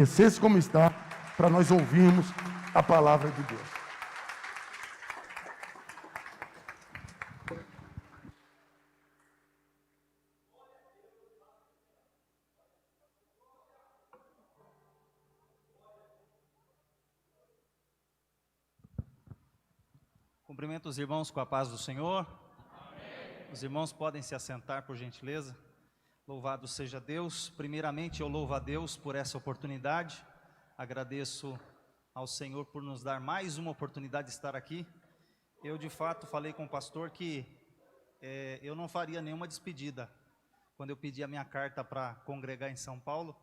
Permanecesse como está, para nós ouvirmos a palavra de Deus. Cumprimento os irmãos com a paz do Senhor. Amém. Os irmãos podem se assentar, por gentileza. Louvado seja Deus. Primeiramente, eu louvo a Deus por essa oportunidade. Agradeço ao Senhor por nos dar mais uma oportunidade de estar aqui. Eu, de fato, falei com o pastor que eu não faria nenhuma despedida. Quando eu pedi a minha carta para congregar em São Paulo,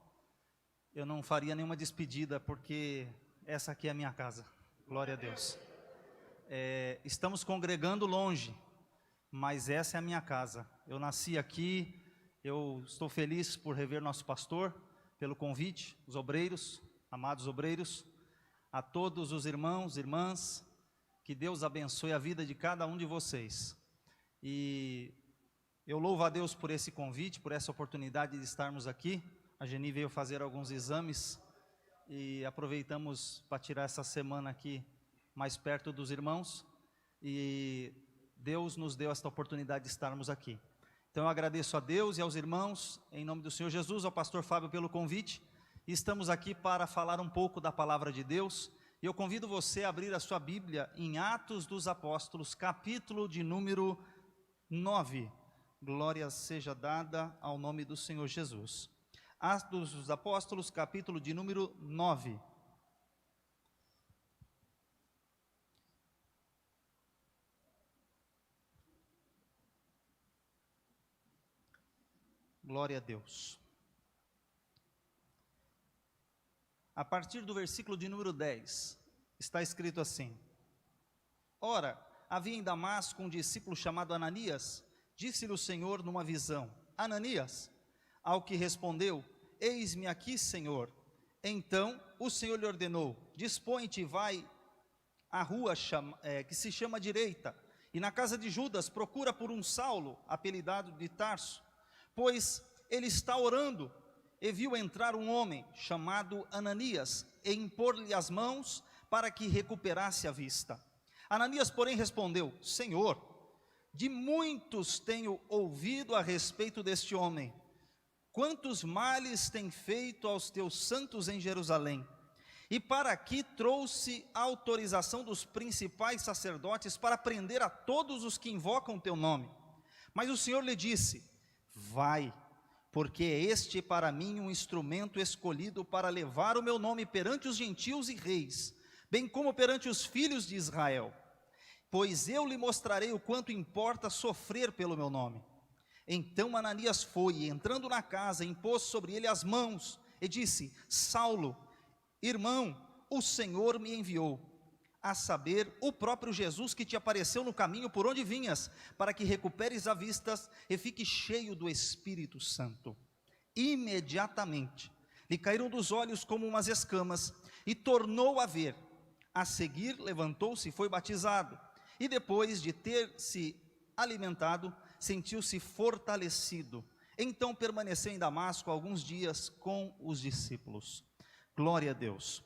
eu não faria nenhuma despedida, porque essa aqui é a minha casa. Glória a Deus. Estamos congregando longe, mas essa é a minha casa. Eu nasci aqui, eu estou feliz por rever nosso pastor, pelo convite, os obreiros, amados obreiros, a todos os irmãos, irmãs, que Deus abençoe a vida de cada um de vocês. E eu louvo a Deus por esse convite, por essa oportunidade de estarmos aqui. A Geni veio fazer alguns exames e aproveitamos para tirar essa semana aqui mais perto dos irmãos, e Deus nos deu esta oportunidade de estarmos aqui. Então eu agradeço a Deus e aos irmãos, em nome do Senhor Jesus, ao pastor Fábio pelo convite, e estamos aqui para falar um pouco da palavra de Deus, e eu convido você a abrir a sua Bíblia em Atos dos Apóstolos, capítulo de número 9, glória seja dada ao nome do Senhor Jesus. Atos dos Apóstolos, capítulo de número 9. Glória a Deus. A partir do versículo de número 10, está escrito assim: Ora, havia em Damasco um discípulo chamado Ananias. Disse-lhe o Senhor numa visão: Ananias. Ao que respondeu: Eis-me aqui, Senhor. Então o Senhor lhe ordenou: Dispõe-te e vai à rua que se chama Direita, e na casa de Judas procura por um Saulo, apelidado de Tarso, pois ele está orando. E viu entrar um homem chamado Ananias, e impor-lhe as mãos para que recuperasse a vista. Ananias, porém, respondeu: Senhor, de muitos tenho ouvido a respeito deste homem, quantos males tem feito aos teus santos em Jerusalém. E para aqui trouxe a autorização dos principais sacerdotes para prender a todos os que invocam o teu nome. Mas o Senhor lhe disse: Vai, porque este é para mim um instrumento escolhido para levar o meu nome perante os gentios e reis, bem como perante os filhos de Israel. Pois eu lhe mostrarei o quanto importa sofrer pelo meu nome. Então Ananias foi, e entrando na casa, impôs sobre ele as mãos, e disse: Saulo, irmão, o Senhor me enviou, a saber, o próprio Jesus que te apareceu no caminho por onde vinhas, para que recuperes a vista e fique cheio do Espírito Santo. Imediatamente lhe caíram dos olhos como umas escamas, e tornou a ver. A seguir levantou-se e foi batizado, e depois de ter se alimentado, sentiu-se fortalecido. Então permaneceu em Damasco alguns dias com os discípulos. Glória a Deus.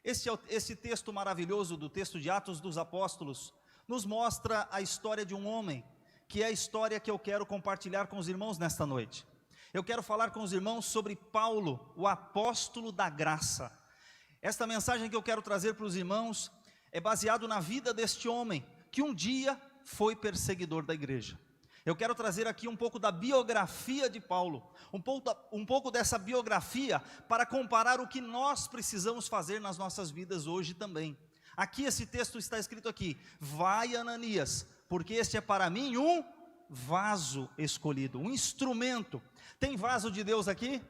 Esse texto maravilhoso do texto de Atos dos Apóstolos nos mostra a história de um homem, que é a história que eu quero compartilhar com os irmãos nesta noite. Eu quero falar com os irmãos sobre Paulo, o apóstolo da graça. Esta mensagem que eu quero trazer para os irmãos é baseado na vida deste homem, que um dia foi perseguidor da igreja. Eu quero trazer aqui um pouco da biografia de Paulo, um pouco dessa biografia para comparar o que nós precisamos fazer nas nossas vidas hoje também. Aqui esse texto está escrito aqui: Vai, Ananias, porque este é para mim um vaso escolhido, um instrumento. Tem vaso de Deus aqui?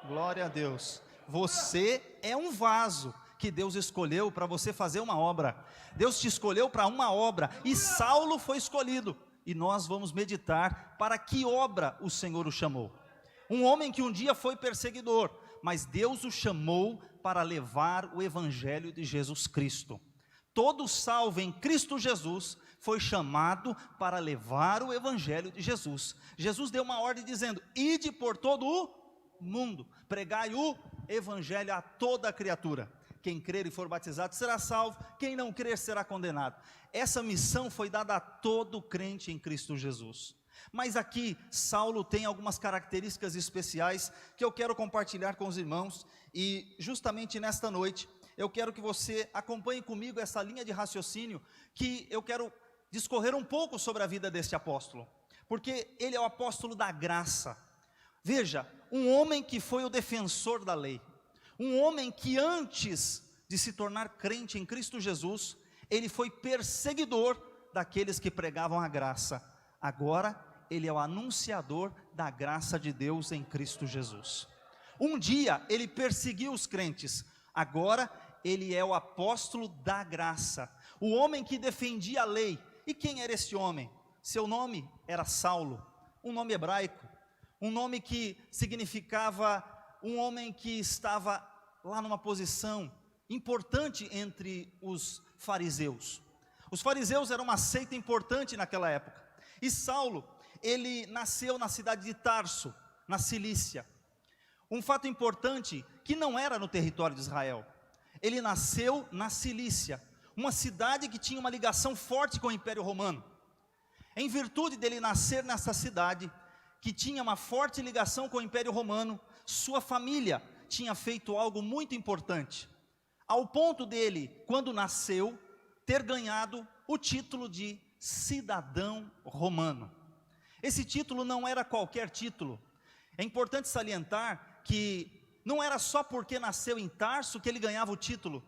Glória a Deus. Você é um vaso que Deus escolheu para você fazer uma obra. Deus te escolheu para uma obra, e Saulo foi escolhido. E nós vamos meditar para que obra o Senhor o chamou. Um homem que um dia foi perseguidor, mas Deus o chamou para levar o evangelho de Jesus Cristo. Todo salvo em Cristo Jesus foi chamado para levar o evangelho de Jesus. Jesus deu uma ordem dizendo: ide por todo o mundo, pregai o evangelho a toda criatura. Quem crer e for batizado será salvo, quem não crer será condenado. Essa missão foi dada a todo crente em Cristo Jesus. Mas aqui, Saulo tem algumas características especiais que eu quero compartilhar com os irmãos, e justamente nesta noite, eu quero que você acompanhe comigo essa linha de raciocínio, que eu quero discorrer um pouco sobre a vida deste apóstolo, porque ele é o apóstolo da graça. Veja, um homem que foi o defensor da lei, um homem que antes de se tornar crente em Cristo Jesus, ele foi perseguidor daqueles que pregavam a graça. Agora, ele é o anunciador da graça de Deus em Cristo Jesus. Um dia, ele perseguiu os crentes, agora, ele é o apóstolo da graça, o homem que defendia a lei. E quem era esse homem? Seu nome era Saulo, um nome hebraico, um nome que significava um homem que estava lá numa posição importante entre os fariseus. Os fariseus eram uma seita importante naquela época. E Saulo, ele nasceu na cidade de Tarso, na Cilícia. Um fato importante, que não era no território de Israel. Ele nasceu na Cilícia, uma cidade que tinha uma ligação forte com o Império Romano. Em virtude dele nascer nessa cidade, que tinha uma forte ligação com o Império Romano, sua família tinha feito algo muito importante, ao ponto dele, quando nasceu, ter ganhado o título de cidadão romano. Esse título não era qualquer título. É importante salientar que não era só porque nasceu em Tarso que ele ganhava o título,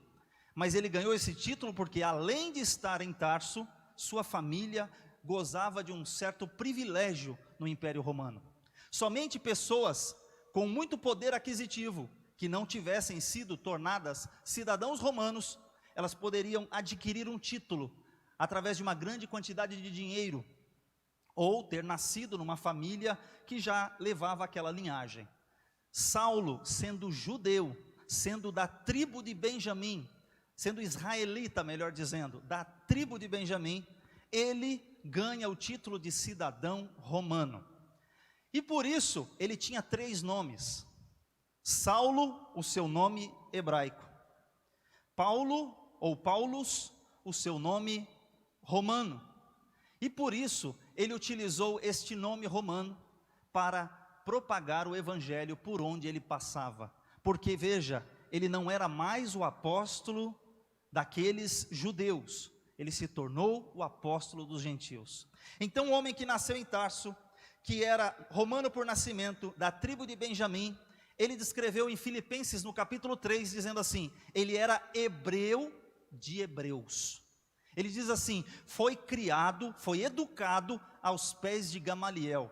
mas ele ganhou esse título porque, além de estar em Tarso, sua família gozava de um certo privilégio no Império Romano. Somente pessoas com muito poder aquisitivo, que não tivessem sido tornadas cidadãos romanos, elas poderiam adquirir um título através de uma grande quantidade de dinheiro, ou ter nascido numa família que já levava aquela linhagem. Saulo, sendo judeu, sendo da tribo de Benjamim, sendo israelita, melhor dizendo, da tribo de Benjamim, ele ganha o título de cidadão romano. E por isso, ele tinha 3 nomes. Saulo, o seu nome hebraico. Paulo, ou Paulus, o seu nome romano. E por isso, ele utilizou este nome romano para propagar o evangelho por onde ele passava. Porque, veja, ele não era mais o apóstolo daqueles judeus, ele se tornou o apóstolo dos gentios. Então, o homem que nasceu em Tarso, que era romano por nascimento, da tribo de Benjamim, ele descreveu em Filipenses, no capítulo 3, dizendo assim: ele era hebreu de hebreus. Ele diz assim: foi criado, foi educado aos pés de Gamaliel,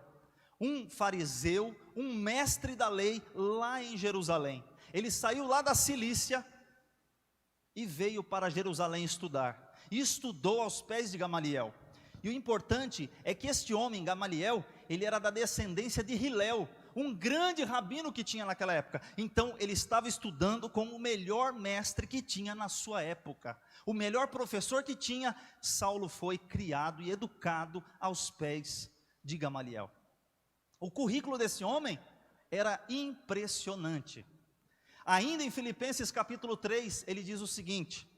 um fariseu, um mestre da lei lá em Jerusalém. Ele saiu lá da Cilícia e veio para Jerusalém estudar, e estudou aos pés de Gamaliel. E o importante é que este homem, Gamaliel, ele era da descendência de Hilel, um grande rabino que tinha naquela época. Então ele estava estudando com o melhor mestre que tinha na sua época, o melhor professor que tinha. Saulo foi criado e educado aos pés de Gamaliel. O currículo desse homem era impressionante. Ainda em Filipenses capítulo 3, ele diz o seguinte: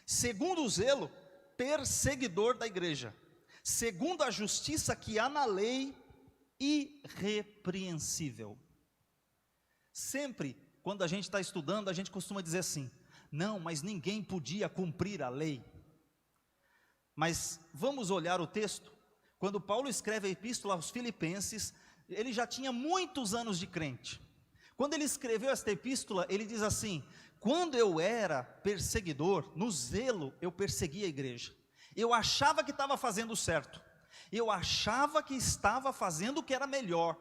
segundo o zelo, perseguidor da igreja, segundo a justiça que há na lei, irrepreensível. Sempre, quando a gente está estudando, a gente costuma dizer assim: não, mas ninguém podia cumprir a lei. Mas vamos olhar o texto. Quando Paulo escreve a epístola aos Filipenses, ele já tinha muitos anos de crente. Quando ele escreveu esta epístola, ele diz assim: quando eu era perseguidor, no zelo eu perseguia a igreja. Eu achava que estava fazendo certo, eu achava que estava fazendo o que era melhor.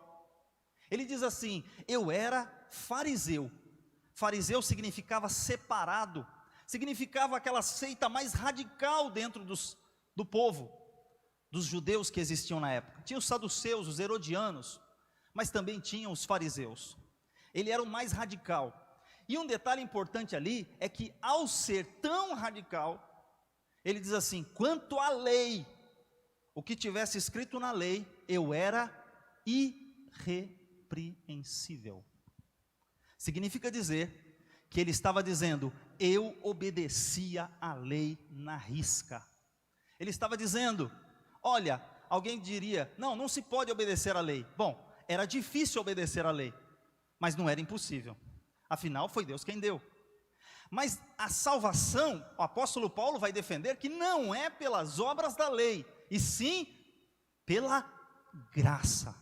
Ele diz assim: eu era fariseu. Fariseu significava separado, significava aquela seita mais radical dentro do povo, dos judeus que existiam na época. Tinha os saduceus, os herodianos, mas também tinham os fariseus. Ele era o mais radical. E um detalhe importante ali é que, ao ser tão radical, ele diz assim: quanto à lei, o que tivesse escrito na lei, eu era irrepreensível. Significa dizer que ele estava dizendo: eu obedecia a lei na risca. Ele estava dizendo: olha, alguém diria, não se pode obedecer à lei. Bom, era difícil obedecer à lei, mas não era impossível. Afinal, foi Deus quem deu. Mas a salvação, o apóstolo Paulo vai defender que não é pelas obras da lei, e sim pela graça.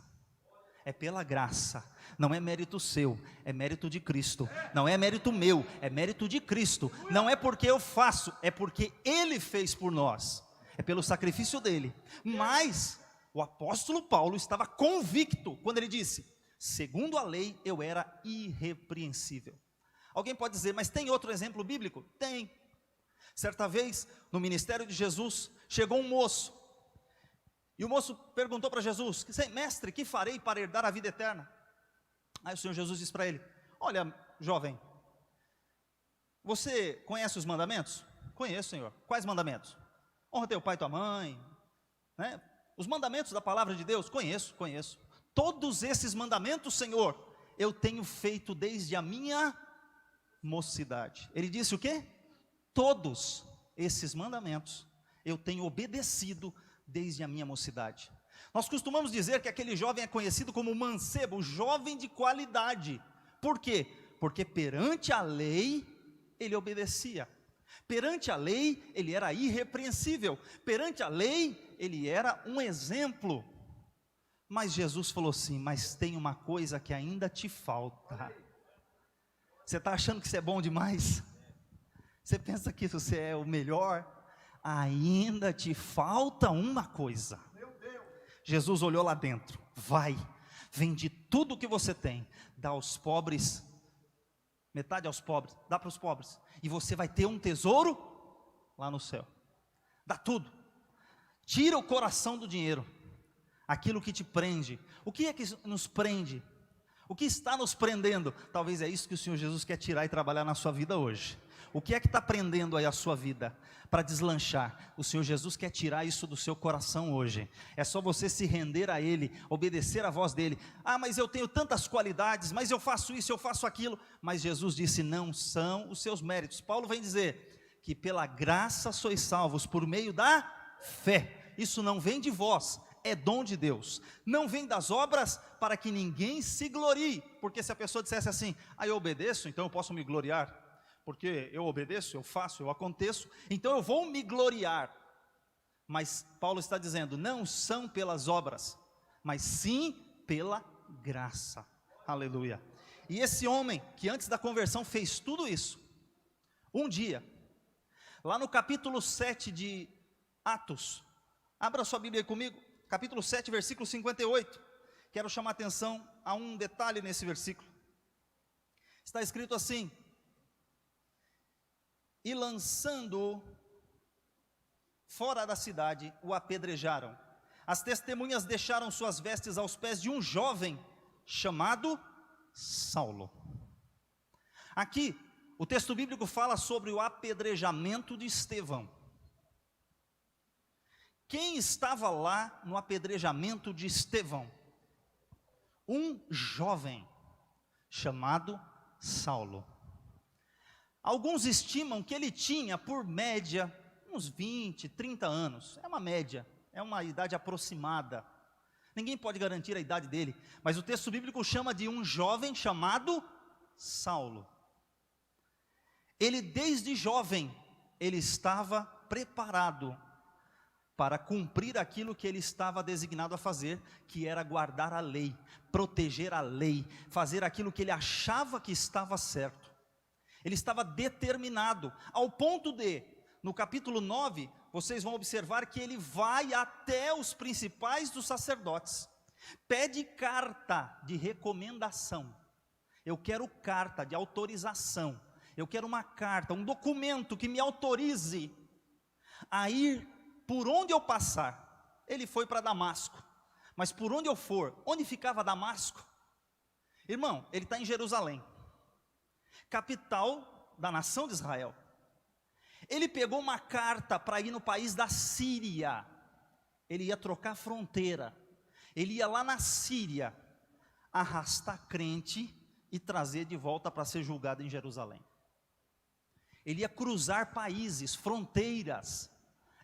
É pela graça, não é mérito seu, é mérito de Cristo. Não é mérito meu, é mérito de Cristo. Não é porque eu faço, é porque Ele fez por nós. É pelo sacrifício dele. Mas o apóstolo Paulo estava convicto quando ele disse: segundo a lei eu era irrepreensível. Alguém pode dizer, mas tem outro exemplo bíblico? Tem. Certa vez, no ministério de Jesus, chegou um moço, e o moço perguntou para Jesus: mestre, que farei para herdar a vida eterna? Aí o Senhor Jesus disse para ele: olha, jovem, você conhece os mandamentos? Conheço, Senhor. Quais mandamentos? Honra teu pai e tua mãe, né? Os mandamentos da palavra de Deus? Conheço. Todos esses mandamentos, Senhor, eu tenho feito desde a minha mocidade. Ele disse o quê? Todos esses mandamentos eu tenho obedecido desde a minha mocidade. Nós costumamos dizer que aquele jovem é conhecido como mancebo, jovem de qualidade. Por quê? Porque perante a lei ele obedecia. Perante a lei ele era irrepreensível. Perante a lei ele era um exemplo. Mas Jesus falou assim: mas tem uma coisa que ainda te falta. Você está achando que você é bom demais? Você pensa que você é o melhor? Ainda te falta uma coisa. Jesus olhou lá dentro: vai, vende tudo o que você tem, dá aos pobres, metade aos pobres, dá para os pobres, e você vai ter um tesouro lá no céu. Dá tudo, tira o coração do dinheiro, aquilo que te prende. O que é que nos prende? O que está nos prendendo? Talvez é isso que o Senhor Jesus quer tirar e trabalhar na sua vida hoje. O que é que está prendendo aí a sua vida para deslanchar? O Senhor Jesus quer tirar isso do seu coração hoje. É só você se render a Ele, obedecer a voz dEle. Ah, mas eu tenho tantas qualidades, mas eu faço isso, eu faço aquilo. Mas Jesus disse: não são os seus méritos. Paulo vem dizer que pela graça sois salvos por meio da fé. Isso não vem de vós, é dom de Deus. Não vem das obras para que ninguém se glorie. Porque se a pessoa dissesse assim: ah, eu obedeço, então eu posso me gloriar. Porque eu obedeço, eu faço, eu aconteço, então eu vou me gloriar. Mas Paulo está dizendo: não são pelas obras, mas sim pela graça. Aleluia. E esse homem que antes da conversão fez tudo isso, um dia, lá no capítulo 7 de Atos, abra sua Bíblia aí comigo, capítulo 7, versículo 58, quero chamar a atenção a um detalhe nesse versículo. Está escrito assim: e lançando-o fora da cidade, o apedrejaram. As testemunhas deixaram suas vestes aos pés de um jovem chamado Saulo. Aqui, o texto bíblico fala sobre o apedrejamento de Estevão. Quem estava lá no apedrejamento de Estevão? Um jovem chamado Saulo. Alguns estimam que ele tinha, por média, uns 20, 30 anos. É uma média, é uma idade aproximada. Ninguém pode garantir a idade dele, mas o texto bíblico chama de um jovem chamado Saulo. Ele, desde jovem, ele estava preparado para cumprir aquilo que ele estava designado a fazer, que era guardar a lei, proteger a lei, fazer aquilo que ele achava que estava certo. Ele estava determinado, ao ponto de, no capítulo 9, vocês vão observar que ele vai até os principais dos sacerdotes, pede carta de recomendação. Eu quero carta de autorização, eu quero uma carta, um documento que me autorize a ir por onde eu passar. Ele foi para Damasco, mas por onde eu for, onde ficava Damasco? Irmão, ele está em Jerusalém, capital da nação de Israel. Ele pegou uma carta para ir no país da Síria. Ele ia trocar fronteira. Ele ia lá na Síria arrastar crente e trazer de volta para ser julgado em Jerusalém. Ele ia cruzar países, fronteiras,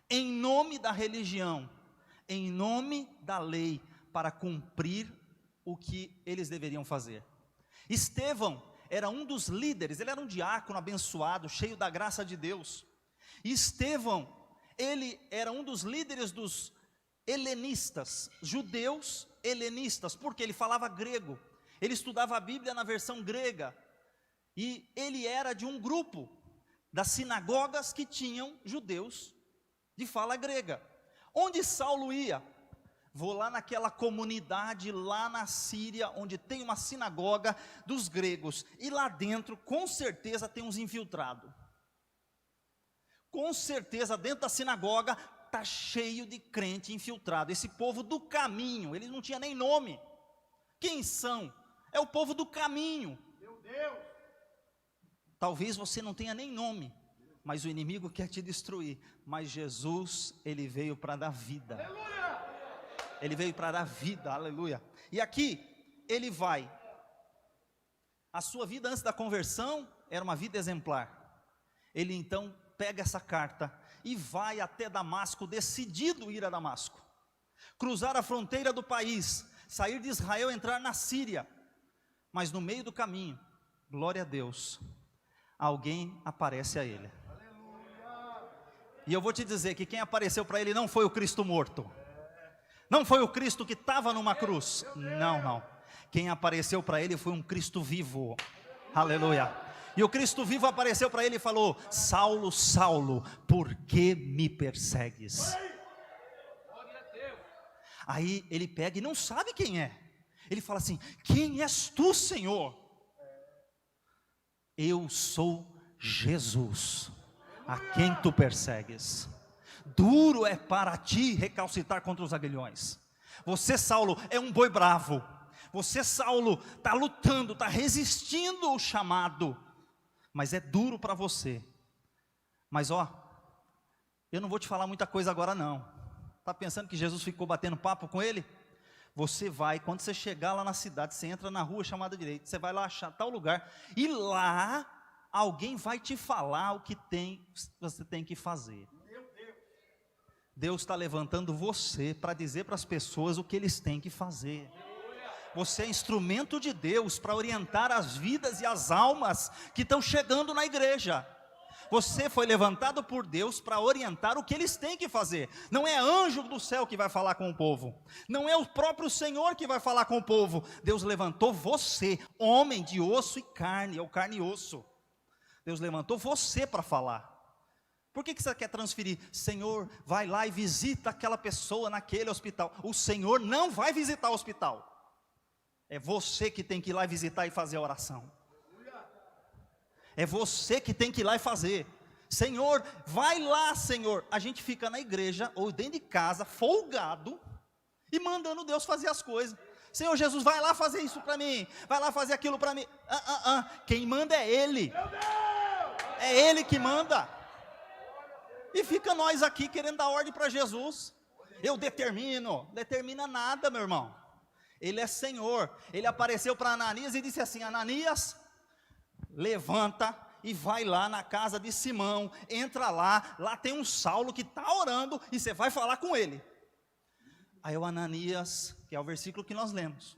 em nome da religião, em nome da lei, para cumprir o que eles deveriam fazer. Estevão era um dos líderes, ele era um diácono abençoado, cheio da graça de Deus. E Estevão, ele era um dos líderes dos helenistas, judeus helenistas, porque ele falava grego, ele estudava a Bíblia na versão grega, e ele era de um grupo das sinagogas que tinham judeus de fala grega. Onde Saulo ia? Vou lá naquela comunidade, lá na Síria, onde tem uma sinagoga dos gregos, e lá dentro, com certeza, tem uns infiltrados. Com certeza, dentro da sinagoga, está cheio de crente infiltrado. Esse povo do caminho, eles não tinham nem nome. Quem são? É o povo do caminho. Meu Deus! Talvez você não tenha nem nome, mas o inimigo quer te destruir. Mas Jesus, ele veio para dar vida. Aleluia! Ele veio para dar vida, aleluia. E aqui, ele vai. A sua vida antes da conversão era uma vida exemplar. Ele então pega essa carta e vai até Damasco, decidido ir a Damasco. Cruzar a fronteira do país, sair de Israel, entrar na Síria. Mas no meio do caminho, glória a Deus, alguém aparece a ele. E eu vou te dizer que quem apareceu para ele não foi o Cristo morto. Não foi o Cristo que estava numa cruz. Não, não. Quem apareceu para ele foi um Cristo vivo. Aleluia. E o Cristo vivo apareceu para ele e falou: Saulo, Saulo, por que me persegues? Aí ele pega e não sabe quem é. Ele fala assim: quem és tu, Senhor? Eu sou Jesus, a quem tu persegues. Duro é para ti recalcitar contra os aguilhões. Você, Saulo, é um boi bravo. Você, Saulo, está lutando, está resistindo ao chamado, mas é duro para você. Mas ó, eu não vou te falar muita coisa agora não. Está pensando que Jesus ficou batendo papo com ele? Você vai, quando você chegar lá na cidade, você entra na rua chamada direita, você vai lá achar tal lugar, e lá alguém vai te falar o que você tem que fazer. Deus está levantando você para dizer para as pessoas o que eles têm que fazer. Você é instrumento de Deus para orientar as vidas e as almas que estão chegando na igreja. Você foi levantado por Deus para orientar o que eles têm que fazer. Não é anjo do céu que vai falar com o povo. Não é o próprio Senhor que vai falar com o povo. Deus levantou você, homem de osso e carne, é o carne e osso. Deus levantou você para falar. Por que você quer transferir? Senhor, vai lá e visita aquela pessoa naquele hospital. O Senhor não vai visitar o hospital. É você que tem que ir lá e visitar e fazer a oração. É você que tem que ir lá e fazer. Senhor, vai lá, Senhor. A gente fica na igreja ou dentro de casa, folgado, e mandando Deus fazer as coisas. Senhor Jesus, vai lá fazer isso para mim. Vai lá fazer aquilo para mim. Quem manda é Ele. É Ele que manda. E fica nós aqui querendo dar ordem para Jesus. Eu determino. Determina nada, meu irmão. Ele é Senhor. Ele apareceu para Ananias e disse assim: Ananias, levanta e vai lá na casa de Simão. Entra lá, lá tem um Saulo que está orando e você vai falar com ele. Aí o Ananias, que é o versículo que nós lemos: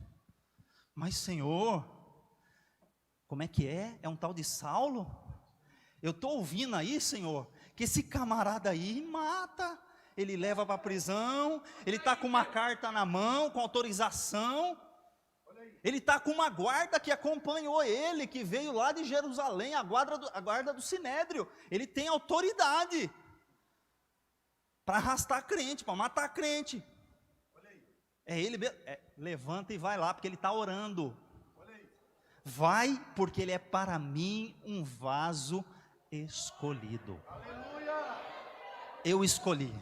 mas Senhor, como é que é? É um tal de Saulo? Eu estou ouvindo aí, Senhor, que esse camarada aí mata. Ele leva para a prisão, ele está com uma carta na mão, com autorização. Ele está com uma guarda que acompanhou ele, que veio lá de Jerusalém, a guarda do Sinédrio. Ele tem autoridade para arrastar crente, para matar crente. É ele, levanta e vai lá, porque ele está orando. Vai, porque ele é para mim um vaso escolhido. Eu escolhi.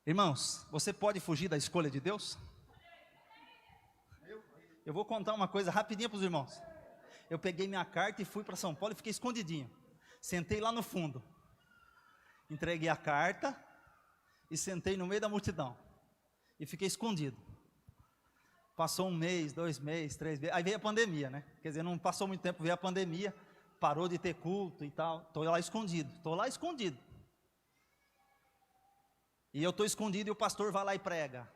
Irmãos, você pode fugir da escolha de Deus? Eu vou contar uma coisa rapidinho para os irmãos. Eu peguei minha carta e fui para São Paulo e fiquei escondidinho. Sentei lá no fundo. Entreguei a carta e sentei no meio da multidão. E fiquei escondido. Passou 1 mês, 2 meses, 3 meses, aí veio a pandemia, né? Quer dizer, não passou muito tempo, veio a pandemia, parou de ter culto e tal. Estou lá escondido. E eu estou escondido e o pastor vai lá e prega.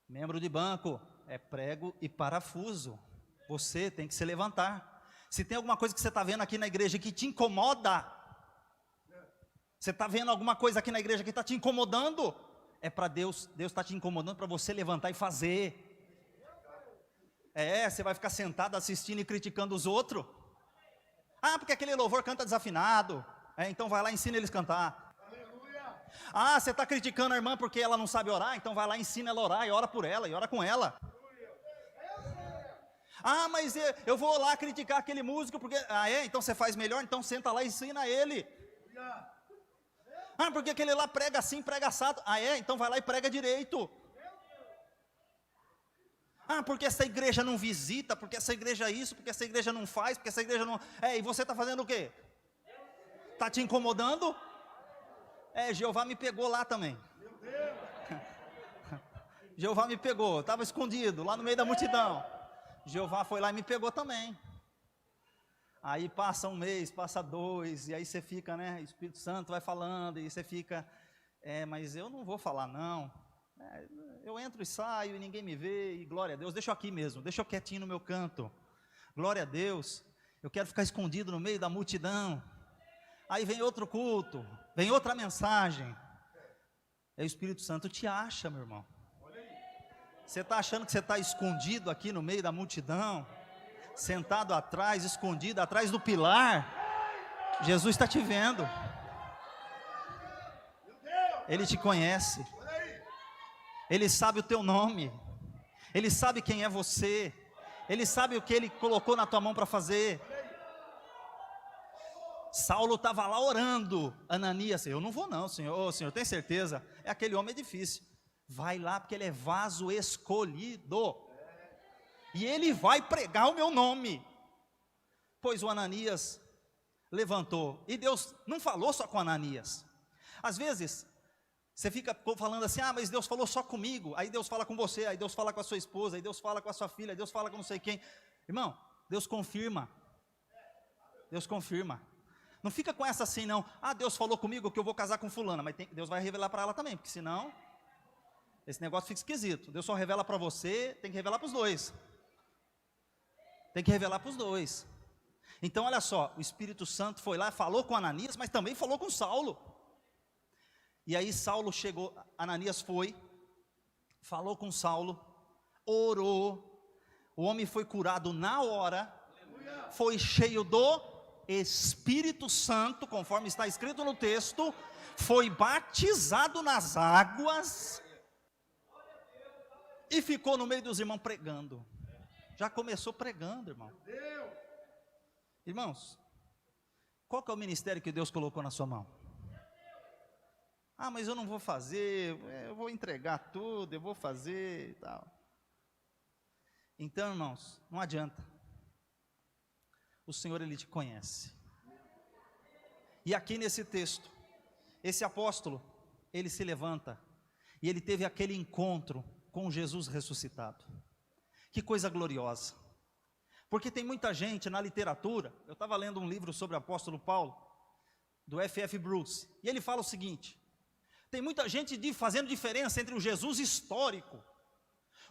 Membro de banco, é prego e parafuso. Você tem que se levantar. Se tem alguma coisa que você está vendo aqui na igreja que te incomoda, você está vendo alguma coisa aqui na igreja que está te incomodando, é para Deus está te incomodando para você levantar e fazer. Você vai ficar sentado assistindo e criticando os outros? Ah, porque aquele louvor canta desafinado. Então vai lá e ensina eles a cantar. Ah, você está criticando a irmã porque ela não sabe orar, então vai lá e ensina ela a orar e ora por ela, e ora com ela. Ah, mas eu vou lá criticar aquele músico porque... então você faz melhor, então senta lá e ensina ele. Ah, porque aquele lá prega assim, prega assado. Então vai lá e prega direito. Ah, porque essa igreja não visita, porque essa igreja isso, porque essa igreja não faz, porque essa igreja não... e você está fazendo o quê? Está te incomodando? Jeová me pegou lá também. Jeová me pegou, estava escondido, lá no meio da multidão. Jeová foi lá e me pegou também. Aí passa 1 mês, passa 2, e aí você fica, né? Espírito Santo vai falando, e você fica, mas eu não vou falar não. Eu entro e saio e ninguém me vê, e glória a Deus, deixa eu aqui mesmo, deixa eu quietinho no meu canto. Glória a Deus, eu quero ficar escondido no meio da multidão. Aí vem outro culto, vem outra mensagem. Aí o Espírito Santo te acha, meu irmão. Você está achando que você está escondido aqui no meio da multidão, sentado atrás, escondido atrás do pilar? Jesus está te vendo. Ele te conhece. Ele sabe o teu nome. Ele sabe quem é você. Ele sabe o que Ele colocou na tua mão para fazer. Saulo estava lá orando. Ananias, eu não vou não, Senhor. Senhor, tem certeza? Aquele homem é difícil. Vai lá porque ele é vaso escolhido. E ele vai pregar o meu nome. Pois o Ananias levantou. E Deus não falou só com Ananias. Às vezes, você fica falando assim, mas Deus falou só comigo. Aí Deus fala com você, aí Deus fala com a sua esposa, aí Deus fala com a sua filha, aí Deus fala com não sei quem. Irmão, Deus confirma. Deus confirma. Não fica com essa assim não. Deus falou comigo que eu vou casar com fulana. Mas Deus vai revelar para ela também, porque senão esse negócio fica esquisito. Deus só revela para você, tem que revelar para os dois. Tem que revelar para os dois. Então olha só, o Espírito Santo foi lá, falou com Ananias, mas também falou com Saulo. E aí Saulo chegou, Ananias foi, falou com Saulo, orou, o homem foi curado na hora, foi cheio do Espírito Santo, conforme está escrito no texto, foi batizado nas águas, e ficou no meio dos irmãos pregando. Já começou pregando, irmão. Irmãos, qual que é o ministério que Deus colocou na sua mão? Mas eu não vou fazer, eu vou entregar tudo, eu vou fazer e tal. Então, irmãos, não adianta. O Senhor, Ele te conhece. E aqui nesse texto, esse apóstolo, ele se levanta, e ele teve aquele encontro com Jesus ressuscitado. Que coisa gloriosa. Porque tem muita gente na literatura, eu estava lendo um livro sobre o apóstolo Paulo, do F.F. Bruce, e ele fala o seguinte: tem muita gente fazendo diferença entre o Jesus histórico,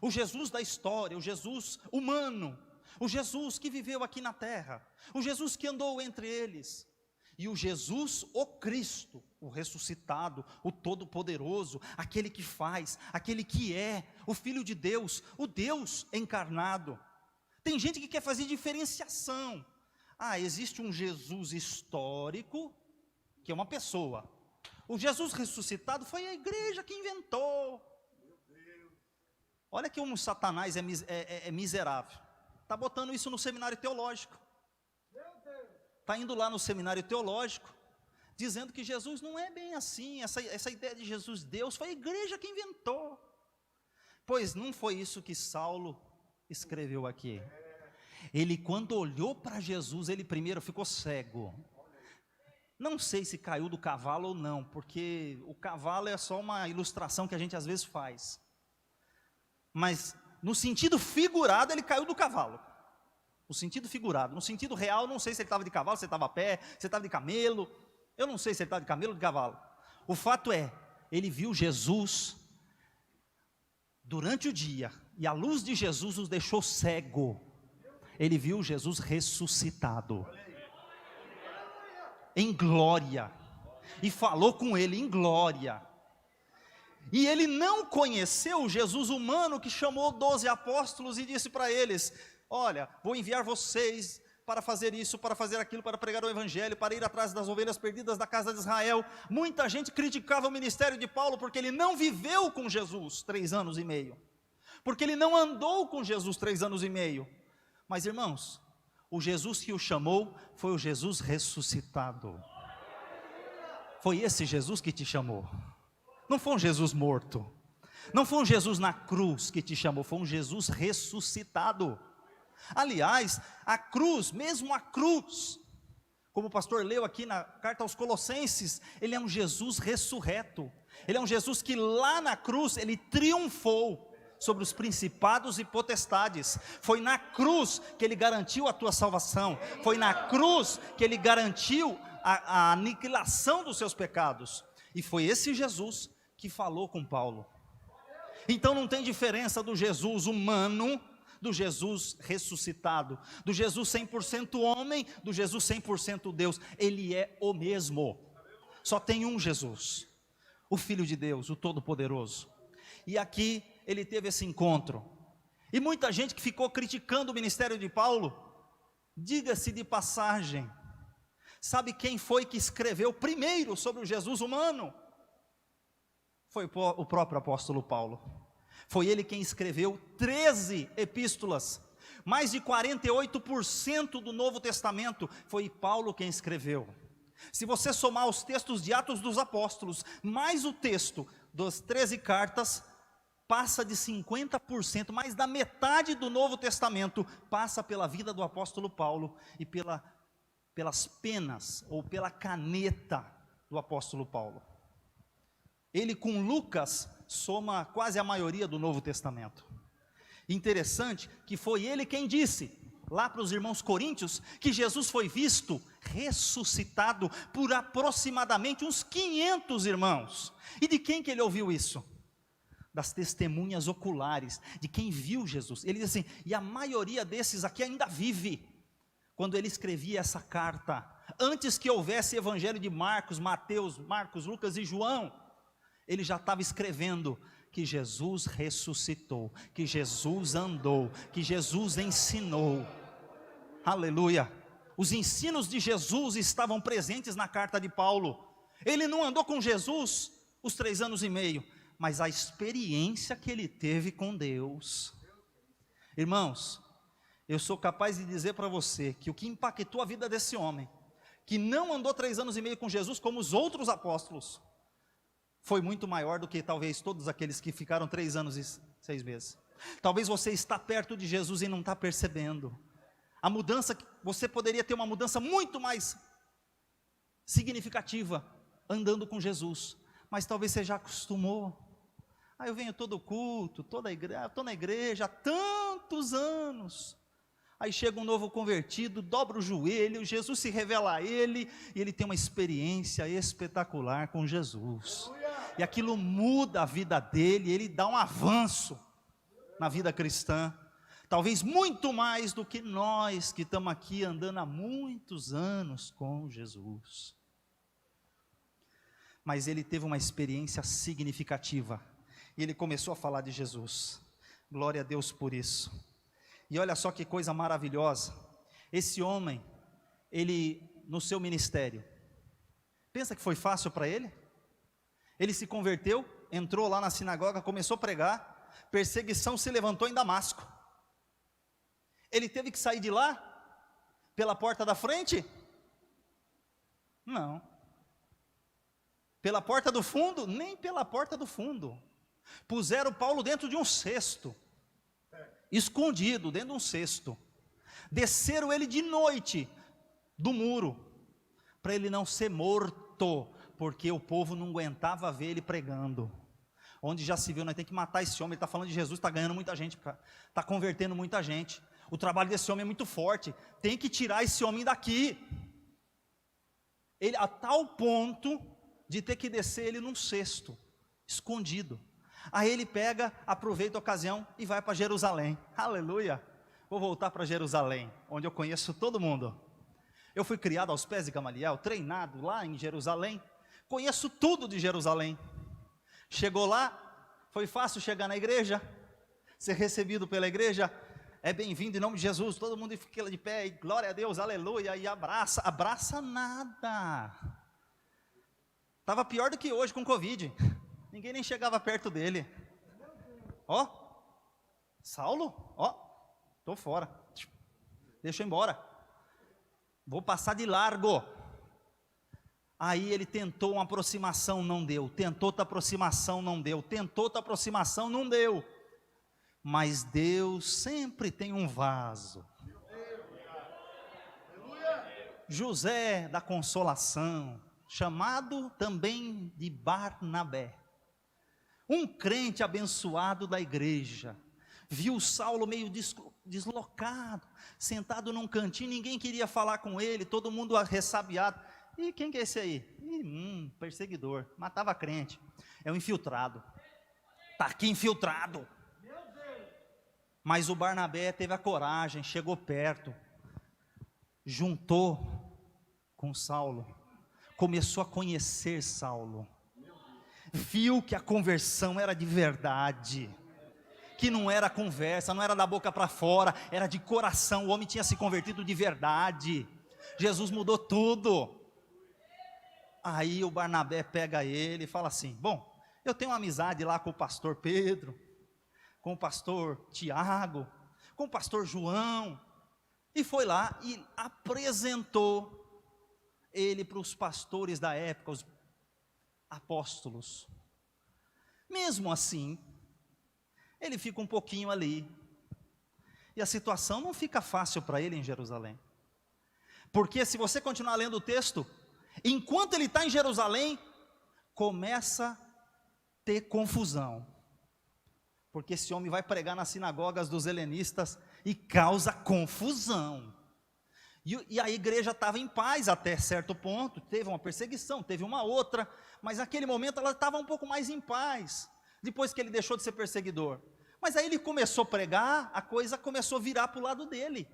o Jesus da história, o Jesus humano, o Jesus que viveu aqui na terra, o Jesus que andou entre eles, e o Jesus, o Cristo, o ressuscitado, o Todo-Poderoso, aquele que faz, aquele que é, o Filho de Deus, o Deus encarnado. Tem gente que quer fazer diferenciação. Existe um Jesus histórico, que é uma pessoa. O Jesus ressuscitado foi a igreja que inventou. Olha que um Satanás é miserável. Está botando isso no seminário teológico. Está indo lá no seminário teológico, dizendo que Jesus não é bem assim, essa ideia de Jesus Deus, foi a igreja que inventou. Pois não foi isso que Saulo escreveu aqui. Ele, quando olhou para Jesus, ele primeiro ficou cego. Não sei se caiu do cavalo ou não, porque o cavalo é só uma ilustração que a gente às vezes faz. Mas no sentido figurado, ele caiu do cavalo. No sentido figurado. No sentido real, não sei se ele estava de cavalo, se ele estava a pé, se ele estava de camelo. Eu não sei se ele estava de camelo ou de cavalo. O fato é, ele viu Jesus durante o dia, e a luz de Jesus os deixou cego. Ele viu Jesus ressuscitado, em glória, e falou com ele em glória. E ele não conheceu o Jesus humano que chamou 12 apóstolos e disse para eles: olha, vou enviar vocês para fazer isso, para fazer aquilo, para pregar o evangelho, para ir atrás das ovelhas perdidas da casa de Israel. Muita gente criticava o ministério de Paulo porque ele não viveu com Jesus 3 anos e meio, porque ele não andou com Jesus 3 anos e meio. Mas irmãos, o Jesus que o chamou foi o Jesus ressuscitado. Foi esse Jesus que te chamou. Não foi um Jesus morto, não foi um Jesus na cruz que te chamou, foi um Jesus ressuscitado. Aliás, a cruz, mesmo a cruz, como o pastor leu aqui na carta aos Colossenses, ele é um Jesus ressurreto. Ele é um Jesus que lá na cruz, ele triunfou sobre os principados e potestades. Foi na cruz que ele garantiu a tua salvação. Foi na cruz que ele garantiu a aniquilação dos seus pecados. E foi esse Jesus que falou com Paulo. Então não tem diferença do Jesus humano, do Jesus ressuscitado, do Jesus 100% homem, do Jesus 100% Deus. Ele é o mesmo. Só tem um Jesus, o Filho de Deus, o Todo-Poderoso. E aqui ele teve esse encontro. E muita gente que ficou criticando o ministério de Paulo, diga-se de passagem, sabe quem foi que escreveu primeiro sobre o Jesus humano? Foi o próprio apóstolo Paulo. Foi ele quem escreveu 13 epístolas. Mais de 48% do Novo Testamento foi Paulo quem escreveu. Se você somar os textos de Atos dos Apóstolos, mais o texto das 13 cartas, passa de 50%, mais da metade do Novo Testamento passa pela vida do apóstolo Paulo e pelas penas ou pela caneta do apóstolo Paulo. Ele com Lucas soma quase a maioria do Novo Testamento. Interessante que foi ele quem disse, lá para os irmãos coríntios, que Jesus foi visto ressuscitado por aproximadamente uns 500 irmãos. E de quem que ele ouviu isso? Das testemunhas oculares, de quem viu Jesus. Ele diz assim, e a maioria desses aqui ainda vive, quando ele escrevia essa carta, antes que houvesse evangelho de Marcos, Mateus, Marcos, Lucas e João, ele já estava escrevendo que Jesus ressuscitou, que Jesus andou, que Jesus ensinou. Aleluia! Os ensinos de Jesus estavam presentes na carta de Paulo. Ele não andou com Jesus os 3 anos e meio, mas a experiência que ele teve com Deus. Irmãos, eu sou capaz de dizer para você que o que impactou a vida desse homem, que não andou 3 anos e meio com Jesus como os outros apóstolos, foi muito maior do que talvez todos aqueles que ficaram 3 anos e 6 meses. Talvez você está perto de Jesus e não está percebendo. A mudança, você poderia ter uma mudança muito mais significativa andando com Jesus, mas talvez você já acostumou. Eu venho todo culto, toda a igreja, estou na igreja há tantos anos. Aí chega um novo convertido, dobra o joelho, Jesus se revela a ele, e ele tem uma experiência espetacular com Jesus. E aquilo muda a vida dele, ele dá um avanço na vida cristã. Talvez muito mais do que nós que estamos aqui andando há muitos anos com Jesus. Mas ele teve uma experiência significativa. E ele começou a falar de Jesus. Glória a Deus por isso. E olha só que coisa maravilhosa. Esse homem, ele no seu ministério, pensa que foi fácil para ele? Ele se converteu, entrou lá na sinagoga, começou a pregar, perseguição se levantou em Damasco. Ele teve que sair de lá, pela porta da frente? Não. Pela porta do fundo? Nem pela porta do fundo. Puseram Paulo dentro de um cesto, escondido dentro de um cesto. Desceram ele de noite do muro, para ele não ser morto, porque o povo não aguentava ver ele pregando. onde já se viu, nós temos que matar esse homem, ele está falando de Jesus, está ganhando muita gente, está convertendo muita gente, o trabalho desse homem é muito forte, tem que tirar esse homem daqui. Ele, a tal ponto de ter que descer ele num cesto, escondido. Aí ele pega, aproveita a ocasião e vai para Jerusalém. Aleluia! Vou voltar para Jerusalém, onde eu conheço todo mundo. Eu fui criado aos pés de Gamaliel, treinado lá em Jerusalém, conheço tudo de Jerusalém. Chegou lá, foi fácil chegar na igreja, ser recebido pela igreja, é bem-vindo em nome de Jesus, todo mundo fica de pé, e glória a Deus, aleluia, e abraça nada. Estava pior do que hoje com Covid, ninguém nem chegava perto dele. Ó, Saulo, ó, estou fora, deixa eu ir embora, vou passar de largo. Aí ele tentou uma aproximação, não deu, tentou outra aproximação, não deu, tentou outra aproximação, não deu. Mas Deus sempre tem um vaso. José da Consolação, chamado também de Barnabé, um crente abençoado da igreja, viu Saulo meio deslocado, sentado num cantinho, ninguém queria falar com ele, todo mundo ressabiado. E quem que é esse aí? Perseguidor, matava crente, é um infiltrado, está aqui infiltrado. Mas o Barnabé teve a coragem, chegou perto, juntou com Saulo, começou a conhecer Saulo, viu que a conversão era de verdade, que não era conversa, não era da boca para fora, era de coração, o homem tinha se convertido de verdade, Jesus mudou tudo. Aí o Barnabé pega ele e fala assim, bom, eu tenho uma amizade lá com o pastor Pedro, com o pastor Tiago, com o pastor João, e foi lá e apresentou ele para os pastores da época, os apóstolos. Mesmo assim, ele fica um pouquinho ali, e a situação não fica fácil para ele em Jerusalém, porque se você continuar lendo o texto, enquanto ele está em Jerusalém, começa a ter confusão, porque esse homem vai pregar nas sinagogas dos helenistas e causa confusão, e a igreja estava em paz até certo ponto, teve uma perseguição, teve uma outra, mas naquele momento ela estava um pouco mais em paz, depois que ele deixou de ser perseguidor. Mas aí ele começou a pregar, a coisa começou a virar para o lado dele,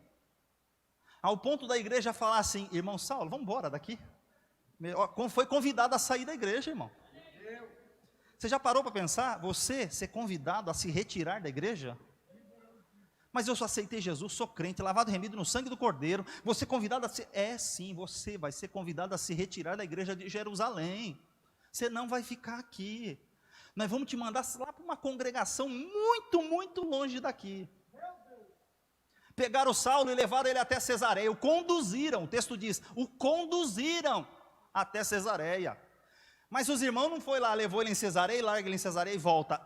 ao ponto da igreja falar assim, irmão Saulo, vamos embora daqui. Foi convidado a sair da igreja, irmão. Você já parou para pensar, você ser convidado a se retirar da igreja? Mas eu só aceitei Jesus, sou crente, lavado e remido no sangue do Cordeiro, você convidado a ser, sim, você vai ser convidado a se retirar da igreja de Jerusalém, você não vai ficar aqui, nós vamos te mandar lá para uma congregação muito, muito longe daqui. Pegaram o Saulo e levaram ele até Cesareia, o conduziram, o texto diz, o conduziram até Cesareia, mas os irmãos não foi lá, levou ele em Cesareia, larga ele em Cesareia e volta,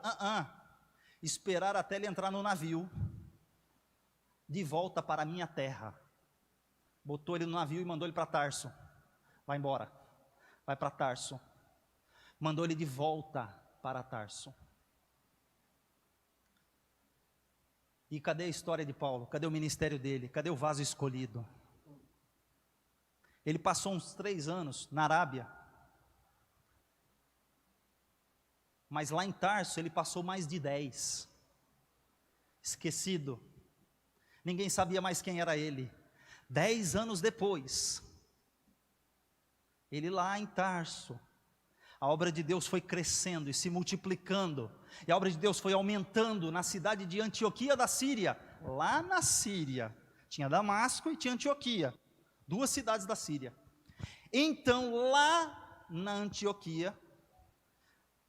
esperaram até ele entrar no navio, de volta para a minha terra, botou ele no navio e mandou ele para Tarso, vai embora, vai para Tarso, mandou ele de volta para Tarso. E cadê a história de Paulo? Cadê o ministério dele? Cadê o vaso escolhido? Ele passou uns 3 anos na Arábia, mas lá em Tarso ele passou mais de 10, esquecido, ninguém sabia mais quem era ele. 10 anos depois, ele lá em Tarso, a obra de Deus foi crescendo e se multiplicando, e a obra de Deus foi aumentando na cidade de Antioquia da Síria. Lá na Síria, tinha Damasco e tinha Antioquia, 2 cidades da Síria. Então lá na Antioquia,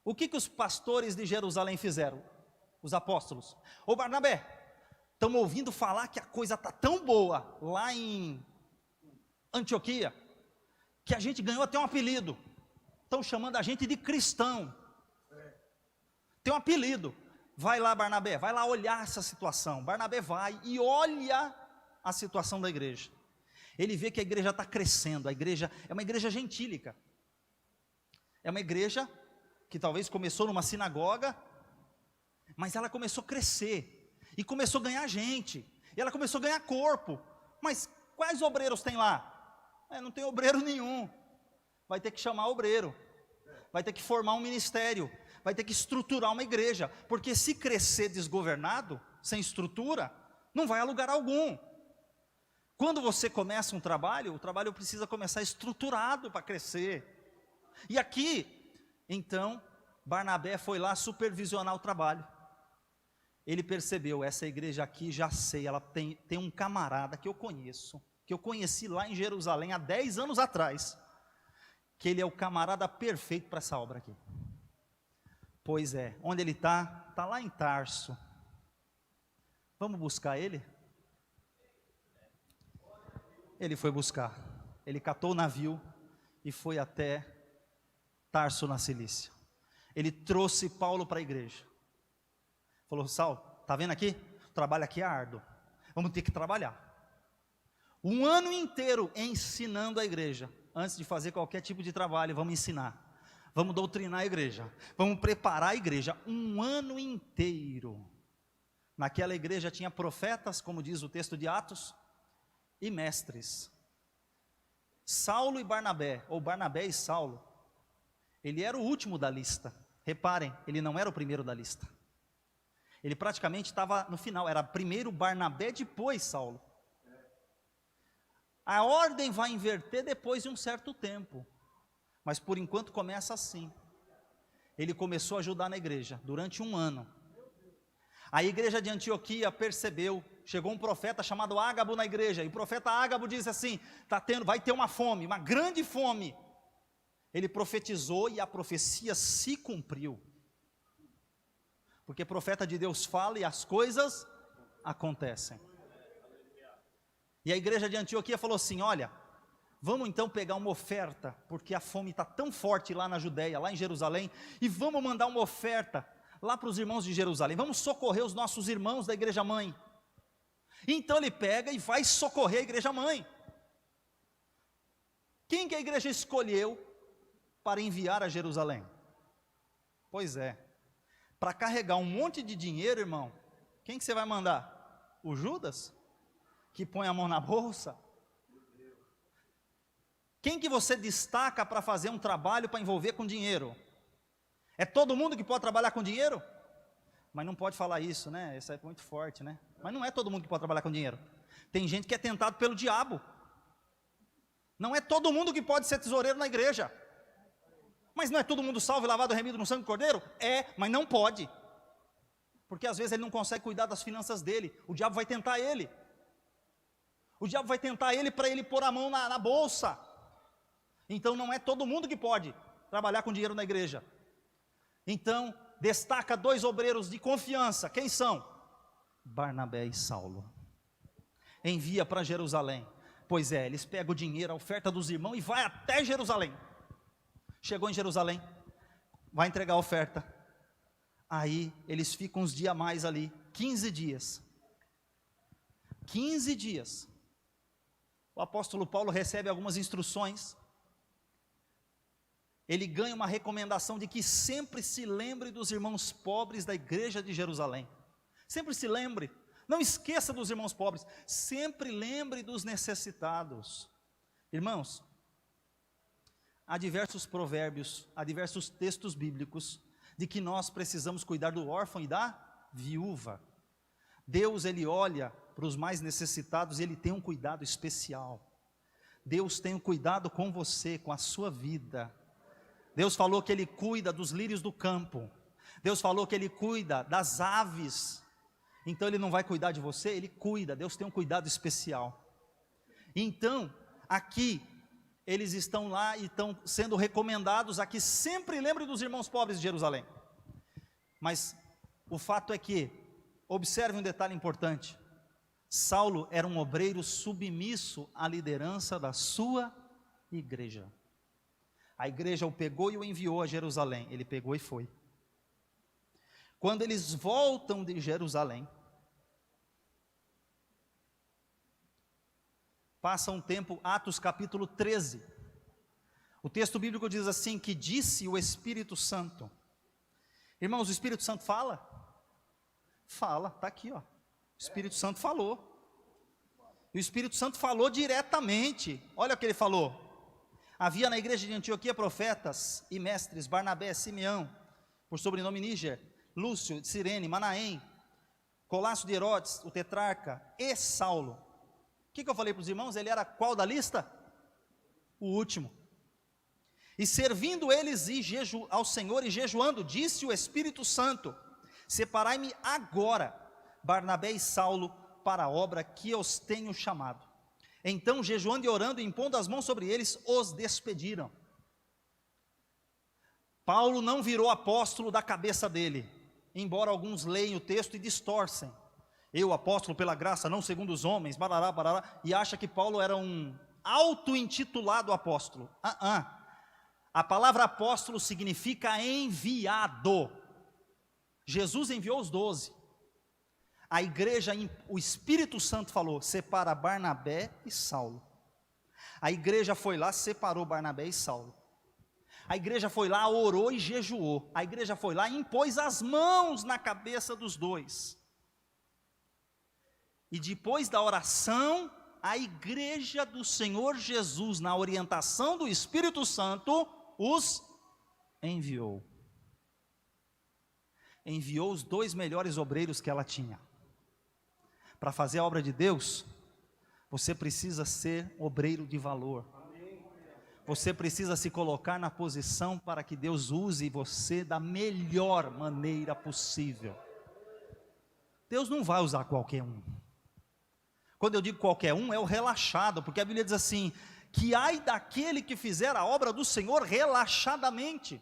o que os pastores de Jerusalém fizeram? Os apóstolos, ô Barnabé, estamos ouvindo falar que a coisa está tão boa lá em Antioquia, que a gente ganhou até um apelido, estão chamando a gente de cristão, tem um apelido. Vai lá Barnabé, vai lá olhar essa situação. Barnabé vai e olha a situação da igreja, ele vê que a igreja está crescendo, a igreja é uma igreja gentílica, é uma igreja que talvez começou numa sinagoga, Mas ela começou a crescer, e começou a ganhar gente, e ela começou a ganhar corpo. Mas quais obreiros tem lá? Não tem obreiro nenhum. Vai ter que chamar obreiro, vai ter que formar um ministério, vai ter que estruturar uma igreja, porque se crescer desgovernado, sem estrutura, não vai a lugar algum. Quando você começa um trabalho, o trabalho precisa começar estruturado para crescer. E aqui, então, Barnabé foi lá supervisionar o trabalho. Ele percebeu, essa igreja aqui, já sei, ela tem um camarada que eu conheço, que eu conheci lá em Jerusalém há 10 anos atrás, que ele é o camarada perfeito para essa obra aqui. Pois é, onde ele está? Está lá em Tarso. Vamos buscar ele? Ele foi buscar, ele catou o navio e foi até Tarso na Cilícia. Ele trouxe Paulo para a igreja. Falou: Saulo, está vendo aqui? O trabalho aqui é árduo, vamos ter que trabalhar. Um ano inteiro ensinando a igreja. Antes de fazer qualquer tipo de trabalho, vamos ensinar, vamos doutrinar a igreja, vamos preparar a igreja. Um ano inteiro. Naquela igreja tinha profetas, como diz o texto de Atos, e mestres. Saulo e Barnabé, ou Barnabé e Saulo, ele era o último da lista. Reparem, ele não era o primeiro da lista. Ele praticamente estava no final, era primeiro Barnabé, depois Saulo. A ordem vai inverter depois de um certo tempo, mas por enquanto começa assim. Ele começou a ajudar na igreja, durante um ano. A igreja de Antioquia percebeu, chegou um profeta chamado Ágabo na igreja, e o profeta Ágabo disse assim: vai ter uma fome, uma grande fome. Ele profetizou e a profecia se cumpriu. Porque profeta de Deus fala e as coisas acontecem. E a igreja de Antioquia falou assim: olha, vamos então pegar uma oferta, porque a fome está tão forte lá na Judéia, lá em Jerusalém, e vamos mandar uma oferta lá para os irmãos de Jerusalém, vamos socorrer os nossos irmãos da igreja mãe. Então ele pega e vai socorrer a igreja mãe. Quem que a igreja escolheu para enviar a Jerusalém? Pois é, para carregar um monte de dinheiro, irmão, quem que você vai mandar? O Judas? Que põe a mão na bolsa? Quem que você destaca para fazer um trabalho para envolver com dinheiro? É todo mundo que pode trabalhar com dinheiro? Mas não pode falar isso, né? Isso é muito forte, né? Mas não é todo mundo que pode trabalhar com dinheiro. Tem gente que é tentado pelo diabo. Não é todo mundo que pode ser tesoureiro na igreja. Mas não é todo mundo salvo e lavado e remido no sangue do Cordeiro? É, mas não pode. Porque às vezes ele não consegue cuidar das finanças dele. O diabo vai tentar ele. O diabo vai tentar ele para ele pôr a mão na bolsa. Então não é todo mundo que pode trabalhar com dinheiro na igreja. Então destaca 2 obreiros de confiança. Quem são? Barnabé e Saulo. Envia para Jerusalém. Pois é, eles pegam o dinheiro, a oferta dos irmãos e vai até Jerusalém. Chegou em Jerusalém, vai entregar a oferta. Aí eles ficam uns dias a mais ali, 15 dias. 15 dias. O apóstolo Paulo recebe algumas instruções. Ele ganha uma recomendação de que sempre se lembre dos irmãos pobres da igreja de Jerusalém. Sempre se lembre, não esqueça dos irmãos pobres, sempre lembre dos necessitados. Irmãos, há diversos provérbios, há diversos textos bíblicos de que nós precisamos cuidar do órfão e da viúva. Deus, ele olha para os mais necessitados e ele tem um cuidado especial. Deus tem um cuidado com você, com a sua vida. Deus falou que ele cuida dos lírios do campo. Deus falou que ele cuida das aves. Então ele não vai cuidar de você, ele cuida. Deus tem um cuidado especial. Então, aqui eles estão lá e estão sendo recomendados a que sempre lembrem dos irmãos pobres de Jerusalém. Mas o fato é que, observe um detalhe importante: Saulo era um obreiro submisso à liderança da sua igreja. A igreja o pegou e o enviou a Jerusalém. Ele pegou e foi. Quando eles voltam de Jerusalém, passa um tempo, Atos capítulo 13. O texto bíblico diz assim, que disse o Espírito Santo. Irmãos, o Espírito Santo fala? Fala, está aqui, ó. O Espírito Santo falou. E o Espírito Santo falou diretamente. Olha o que ele falou. Havia na igreja de Antioquia profetas e mestres, Barnabé, Simeão, por sobrenome Níger, Lúcio, de Cirene, Manaém, Colácio de Herodes, o tetrarca, e Saulo. O que eu falei para os irmãos? Ele era qual da lista? O último. E servindo eles ao Senhor e jejuando, disse o Espírito Santo: separai-me agora, Barnabé e Saulo, para a obra que os tenho chamado. Então, jejuando e orando, e impondo as mãos sobre eles, os despediram. Paulo não virou apóstolo da cabeça dele, embora alguns leem o texto e distorcem. Eu, apóstolo pela graça, não segundo os homens, barará, barará, e acha que Paulo era um auto-intitulado apóstolo. A palavra apóstolo significa enviado. Jesus enviou os 12. A igreja, o Espírito Santo falou: separa Barnabé e Saulo. A igreja foi lá, separou Barnabé e Saulo. A igreja foi lá, orou e jejuou. A igreja foi lá e impôs as mãos na cabeça dos dois. E depois da oração, a igreja do Senhor Jesus, na orientação do Espírito Santo, os enviou. Enviou os 2 melhores obreiros que ela tinha. Para fazer a obra de Deus, você precisa ser obreiro de valor. Você precisa se colocar na posição para que Deus use você da melhor maneira possível. Deus não vai usar qualquer um. Quando eu digo qualquer um, é o relaxado, porque a Bíblia diz assim: que ai daquele que fizer a obra do Senhor relaxadamente.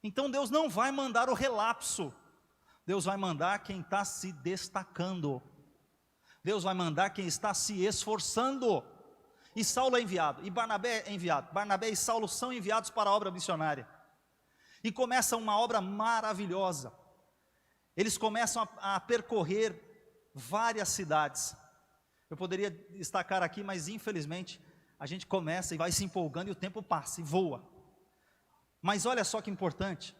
Então Deus não vai mandar o relapso, Deus vai mandar quem está se destacando, Deus vai mandar quem está se esforçando. E Saulo é enviado, e Barnabé é enviado. Barnabé e Saulo são enviados para a obra missionária, e começa uma obra maravilhosa. Eles começam a percorrer várias cidades. Eu poderia destacar aqui, mas infelizmente a gente começa e vai se empolgando e o tempo passa e voa. Mas olha só que importante,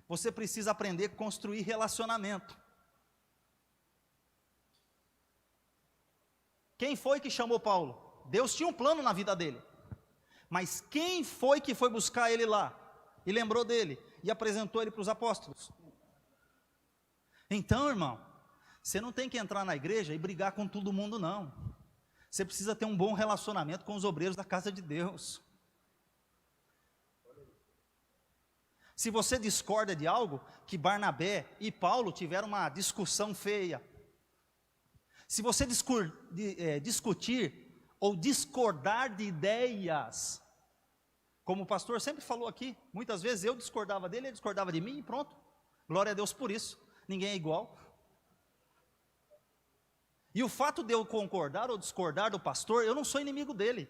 você precisa aprender a construir relacionamento. Quem foi que chamou Paulo? Deus tinha um plano na vida dele, mas quem foi que foi buscar ele lá, e lembrou dele, e apresentou ele para os apóstolos? Então, irmão, você não tem que entrar na igreja e brigar com todo mundo, não. Você precisa ter um bom relacionamento com os obreiros da casa de Deus. Se você discorda de algo, que Barnabé e Paulo tiveram uma discussão feia, se você discutir ou discordar de ideias, como o pastor sempre falou aqui, muitas vezes eu discordava dele, ele discordava de mim e pronto, glória a Deus por isso, ninguém é igual. E o fato de eu concordar ou discordar do pastor, eu não sou inimigo dele.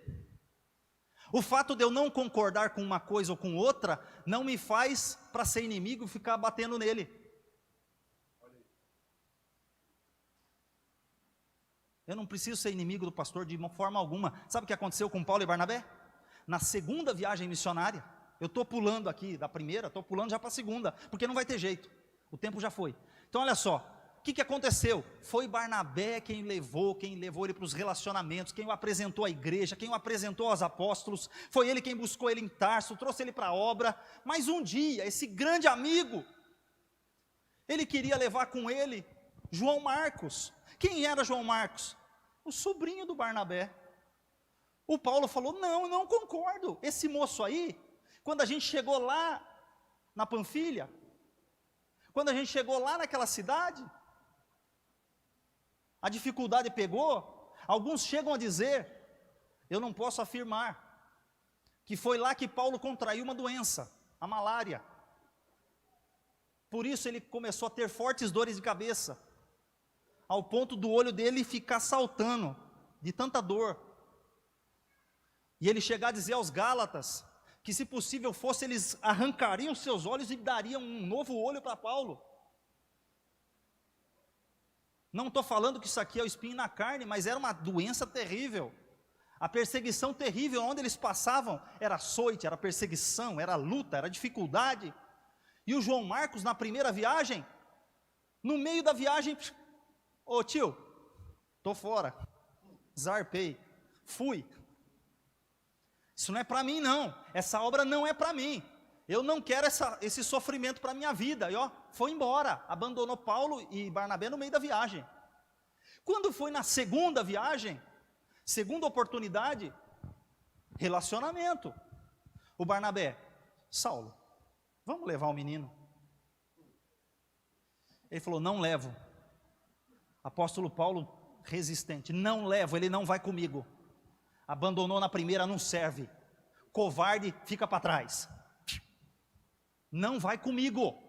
O fato de eu não concordar com uma coisa ou com outra, não me faz para ser inimigo e ficar batendo nele. Eu não preciso ser inimigo do pastor de forma alguma. Sabe o que aconteceu com Paulo e Barnabé? Na segunda viagem missionária, eu estou pulando aqui da primeira, estou pulando já para a segunda, porque não vai ter jeito, o tempo já foi. Então olha só, o que aconteceu? Foi Barnabé quem levou ele para os relacionamentos, quem o apresentou à igreja, quem o apresentou aos apóstolos, foi ele quem buscou ele em Tarso, trouxe ele para a obra. Mas um dia, esse grande amigo, ele queria levar com ele João Marcos. Quem era João Marcos? O sobrinho do Barnabé. O Paulo falou: não, eu não concordo, esse moço aí, quando a gente chegou lá na Panfilha, quando a gente chegou lá naquela cidade, a dificuldade pegou. Alguns chegam a dizer, eu não posso afirmar, que foi lá que Paulo contraiu uma doença, a malária. Por isso ele começou a ter fortes dores de cabeça, ao ponto do olho dele ficar saltando, de tanta dor. E ele chegar a dizer aos Gálatas, que se possível fosse, eles arrancariam seus olhos e dariam um novo olho para Paulo. Não estou falando que isso aqui é o espinho na carne, mas era uma doença terrível. A perseguição terrível, onde eles passavam, era açoite, era perseguição, era luta, era dificuldade. E o João Marcos, na primeira viagem, No meio da viagem, ô tio, tô fora, zarpei, fui. Isso não é para mim não, essa obra não é para mim. Eu não quero esse sofrimento para a minha vida. E ó, foi embora, abandonou Paulo e Barnabé no meio da viagem. Quando foi na segunda viagem, segunda oportunidade, relacionamento. O Barnabé, Saulo, vamos levar o menino? Ele falou, não levo. Apóstolo Paulo, resistente, não levo, ele não vai comigo. Abandonou na primeira, não serve. Covarde, fica para trás. Não vai comigo.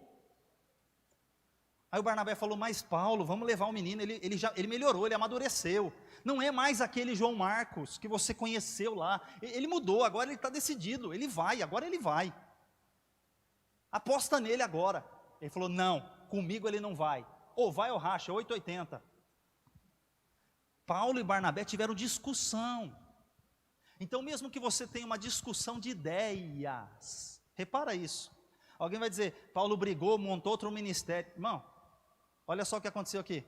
Aí o Barnabé falou, mas Paulo, vamos levar o menino, ele melhorou, ele amadureceu. Não é mais aquele João Marcos que você conheceu lá. Ele mudou, agora ele está decidido, ele vai, agora ele vai. Aposta nele agora. Ele falou, não, comigo ele não vai. Ou vai ou racha, 880. Paulo e Barnabé tiveram discussão. Então mesmo que você tenha uma discussão de ideias, repara isso. Alguém vai dizer, Paulo brigou, montou outro ministério. Irmão, olha só o que aconteceu aqui.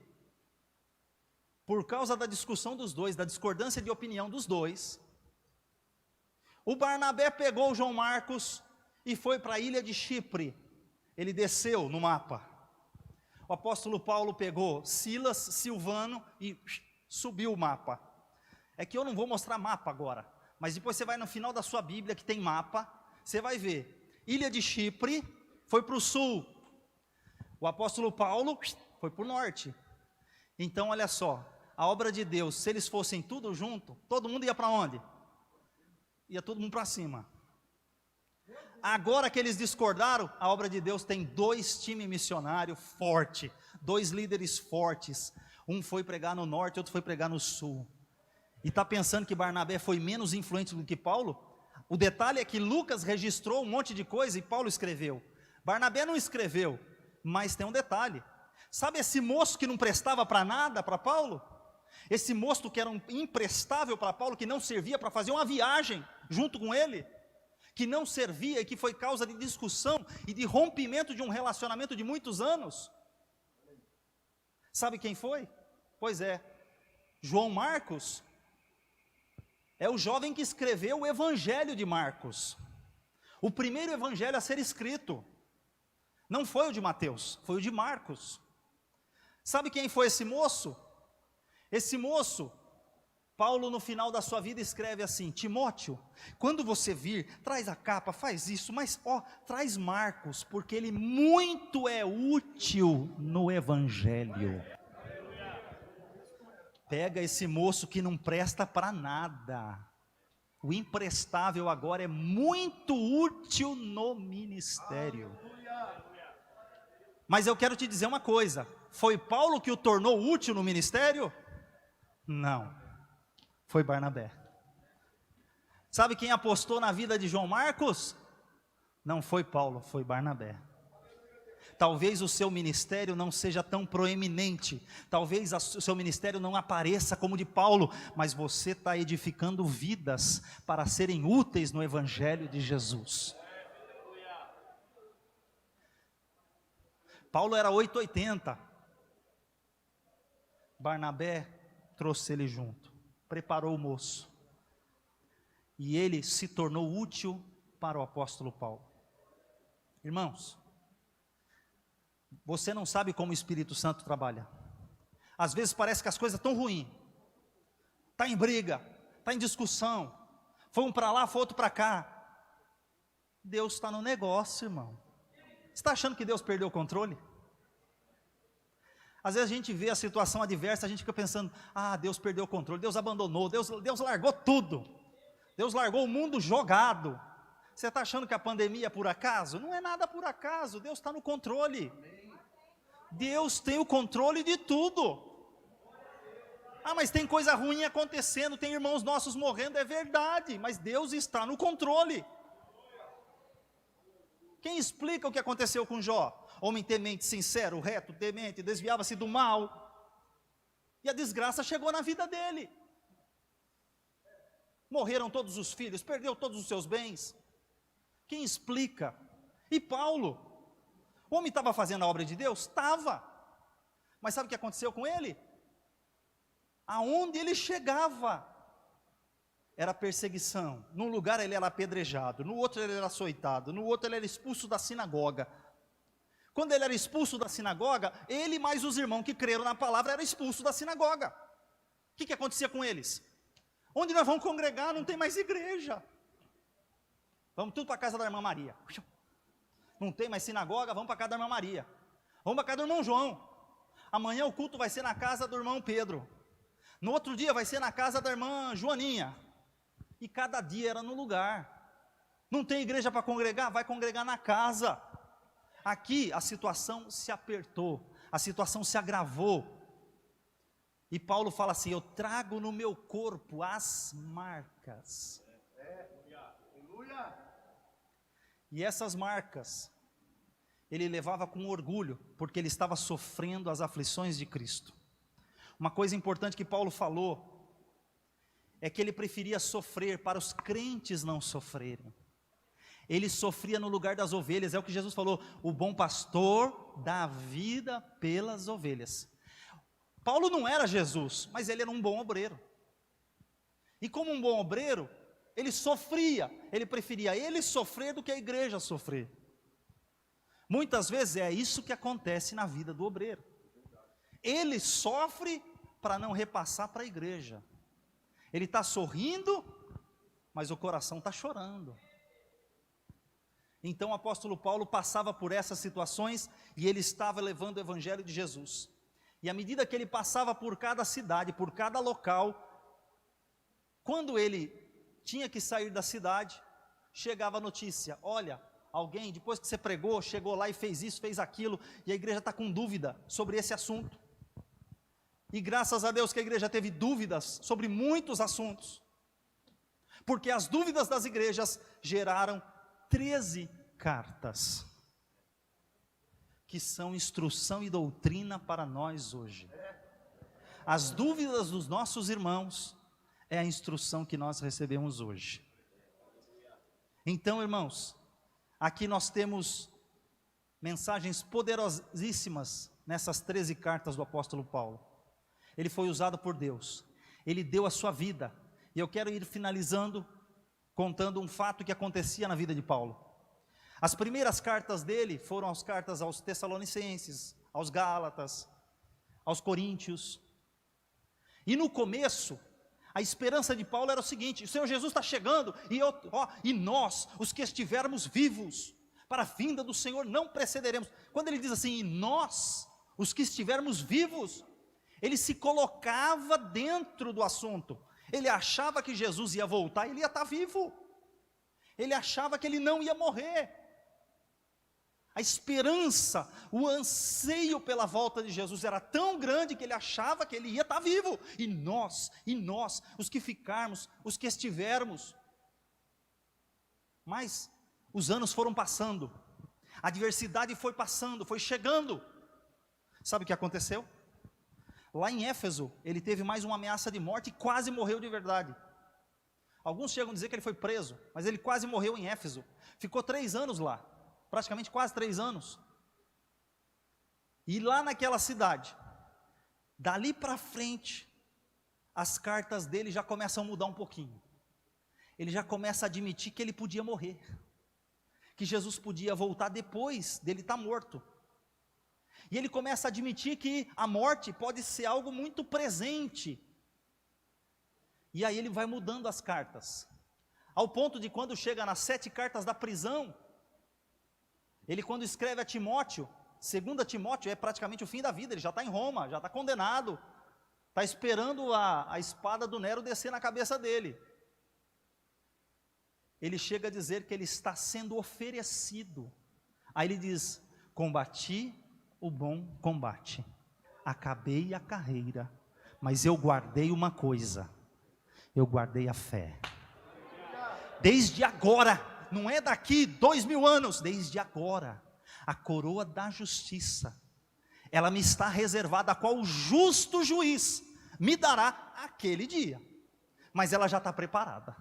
Por causa da discussão dos dois, da discordância de opinião dos dois, o Barnabé pegou o João Marcos e foi para a ilha de Chipre. Ele desceu no mapa. O apóstolo Paulo pegou Silas, Silvano e subiu o mapa. É que eu não vou mostrar mapa agora, mas depois você vai no final da sua Bíblia que tem mapa, você vai ver. Ilha de Chipre foi para o sul. O apóstolo Paulo foi para o norte. Então olha só, a obra de Deus, se eles fossem tudo junto, todo mundo ia para onde? Ia todo mundo para cima. Agora que eles discordaram, a obra de Deus tem 2 times missionários fortes, 2 líderes fortes. Um foi pregar no norte, outro foi pregar no sul. E está pensando que Barnabé foi menos influente do que Paulo? O detalhe é que Lucas registrou um monte de coisa e Paulo escreveu. Barnabé não escreveu, mas tem um detalhe. Sabe esse moço que não prestava para nada para Paulo? Esse moço que era imprestável para Paulo, que não servia para fazer uma viagem junto com ele, que não servia e que foi causa de discussão e de rompimento de um relacionamento de muitos anos. Sabe quem foi? Pois é, João Marcos. É o jovem que escreveu o Evangelho de Marcos. O primeiro evangelho a ser escrito. Não foi o de Mateus, foi o de Marcos. Sabe quem foi esse moço? Esse moço, Paulo no final da sua vida escreve assim, Timóteo, quando você vir, traz a capa, faz isso, mas traz Marcos, porque ele muito é útil no Evangelho. Pega esse moço que não presta para nada. O imprestável agora é muito útil no ministério. Mas eu quero te dizer uma coisa. Foi Paulo que o tornou útil no ministério? Não. Foi Barnabé. Sabe quem apostou na vida de João Marcos? Não foi Paulo, foi Barnabé. Talvez o seu ministério não seja tão proeminente, talvez o seu ministério não apareça como o de Paulo, mas você está edificando vidas para serem úteis no Evangelho de Jesus. Paulo era 880, Barnabé trouxe ele junto, preparou o moço, e ele se tornou útil para o apóstolo Paulo. Irmãos, você não sabe como o Espírito Santo trabalha. Às vezes parece que as coisas estão ruins. Está em briga, está em discussão. Foi um para lá, foi outro para cá. Deus está no negócio, irmão. Você está achando que Deus perdeu o controle? Às vezes a gente vê a situação adversa, a gente fica pensando, Deus perdeu o controle, Deus abandonou, Deus largou tudo. Deus largou o mundo jogado. Você está achando que a pandemia é por acaso? Não é nada por acaso, Deus está no controle. Deus tem o controle de tudo. Mas tem coisa ruim acontecendo, tem irmãos nossos morrendo, é verdade, mas Deus está no controle. Quem explica o que aconteceu com Jó? Homem temente, sincero, reto, temente, desviava-se do mal, e a desgraça chegou na vida dele. Morreram todos os filhos, perdeu todos os seus bens. Quem explica? E Paulo? O homem estava fazendo a obra de Deus? Estava. Mas sabe o que aconteceu com ele? Aonde ele chegava, era perseguição. Num lugar ele era apedrejado, no outro ele era açoitado, no outro ele era expulso da sinagoga. Quando ele era expulso da sinagoga, ele mais os irmãos que creram na palavra eram expulsos da sinagoga. O que acontecia com eles? Onde nós vamos congregar, não tem mais igreja. Vamos tudo para a casa da irmã Maria. Não tem mais sinagoga, vamos para a casa da irmã Maria. Vamos para a casa do irmão João. Amanhã o culto vai ser na casa do irmão Pedro. No outro dia vai ser na casa da irmã Joaninha. E cada dia era no lugar. Não tem igreja para congregar? Vai congregar na casa. Aqui a situação se apertou, a situação se agravou. E Paulo fala assim: eu trago no meu corpo as marcas. E essas marcas ele levava com orgulho, porque ele estava sofrendo as aflições de Cristo. Uma coisa importante que Paulo falou é que ele preferia sofrer para os crentes não sofrerem. Ele sofria no lugar das ovelhas, é o que Jesus falou: o bom pastor dá a vida pelas ovelhas. Paulo não era Jesus, mas ele era um bom obreiro. E como um bom obreiro, ele sofria, ele preferia ele sofrer do que a igreja sofrer. Muitas vezes é isso que acontece na vida do obreiro. Ele sofre para não repassar para a igreja. Ele está sorrindo, mas o coração está chorando. Então o apóstolo Paulo passava por essas situações e ele estava levando o evangelho de Jesus. E à medida que ele passava por cada cidade, por cada local, quando ele tinha que sair da cidade, chegava a notícia: olha, alguém, depois que você pregou, chegou lá e fez isso, fez aquilo, e a igreja está com dúvida sobre esse assunto. E graças a Deus que a igreja teve dúvidas sobre muitos assuntos, porque as dúvidas das igrejas geraram 13 cartas, que são instrução e doutrina para nós hoje. As dúvidas dos nossos irmãos é a instrução que nós recebemos hoje. Então, irmãos, aqui nós temos mensagens poderosíssimas nessas 13 cartas do apóstolo Paulo. Ele foi usado por Deus, ele deu a sua vida, e eu quero ir finalizando contando um fato que acontecia na vida de Paulo. As primeiras cartas dele foram as cartas aos Tessalonicenses, aos Gálatas, aos Coríntios. E no começo, a esperança de Paulo era o seguinte: o Senhor Jesus está chegando, e nós, os que estivermos vivos, para a vinda do Senhor, não precederemos. Quando ele diz assim, e nós, os que estivermos vivos, ele se colocava dentro do assunto. Ele achava que Jesus ia voltar e ele ia estar vivo. Ele achava que ele não ia morrer. A esperança, o anseio pela volta de Jesus era tão grande que ele achava que ele ia estar vivo. E nós, os que ficarmos, os que estivermos. Mas os anos foram passando, a adversidade foi passando, foi chegando. Sabe o que aconteceu? Lá em Éfeso, ele teve mais uma ameaça de morte e quase morreu de verdade. Alguns chegam a dizer que ele foi preso, mas ele quase morreu em Éfeso. Ficou 3 anos lá, praticamente quase 3 anos. E lá naquela cidade, dali para frente, as cartas dele já começam a mudar um pouquinho. Ele já começa a admitir que ele podia morrer, que Jesus podia voltar depois dele estar morto. E ele começa a admitir que a morte pode ser algo muito presente. E aí ele vai mudando as cartas, ao ponto de quando chega nas 7 cartas da prisão, ele quando escreve a Timóteo, 2 Timóteo é praticamente o fim da vida, ele já está em Roma, já está condenado, está esperando a espada do Nero descer na cabeça dele. Ele chega a dizer que ele está sendo oferecido. Aí ele diz, combati o bom combate, acabei a carreira, mas eu guardei uma coisa, eu guardei a fé. Desde agora, não é daqui 2000 anos, desde agora, a coroa da justiça, ela me está reservada, a qual o justo juiz me dará aquele dia, mas ela já está preparada.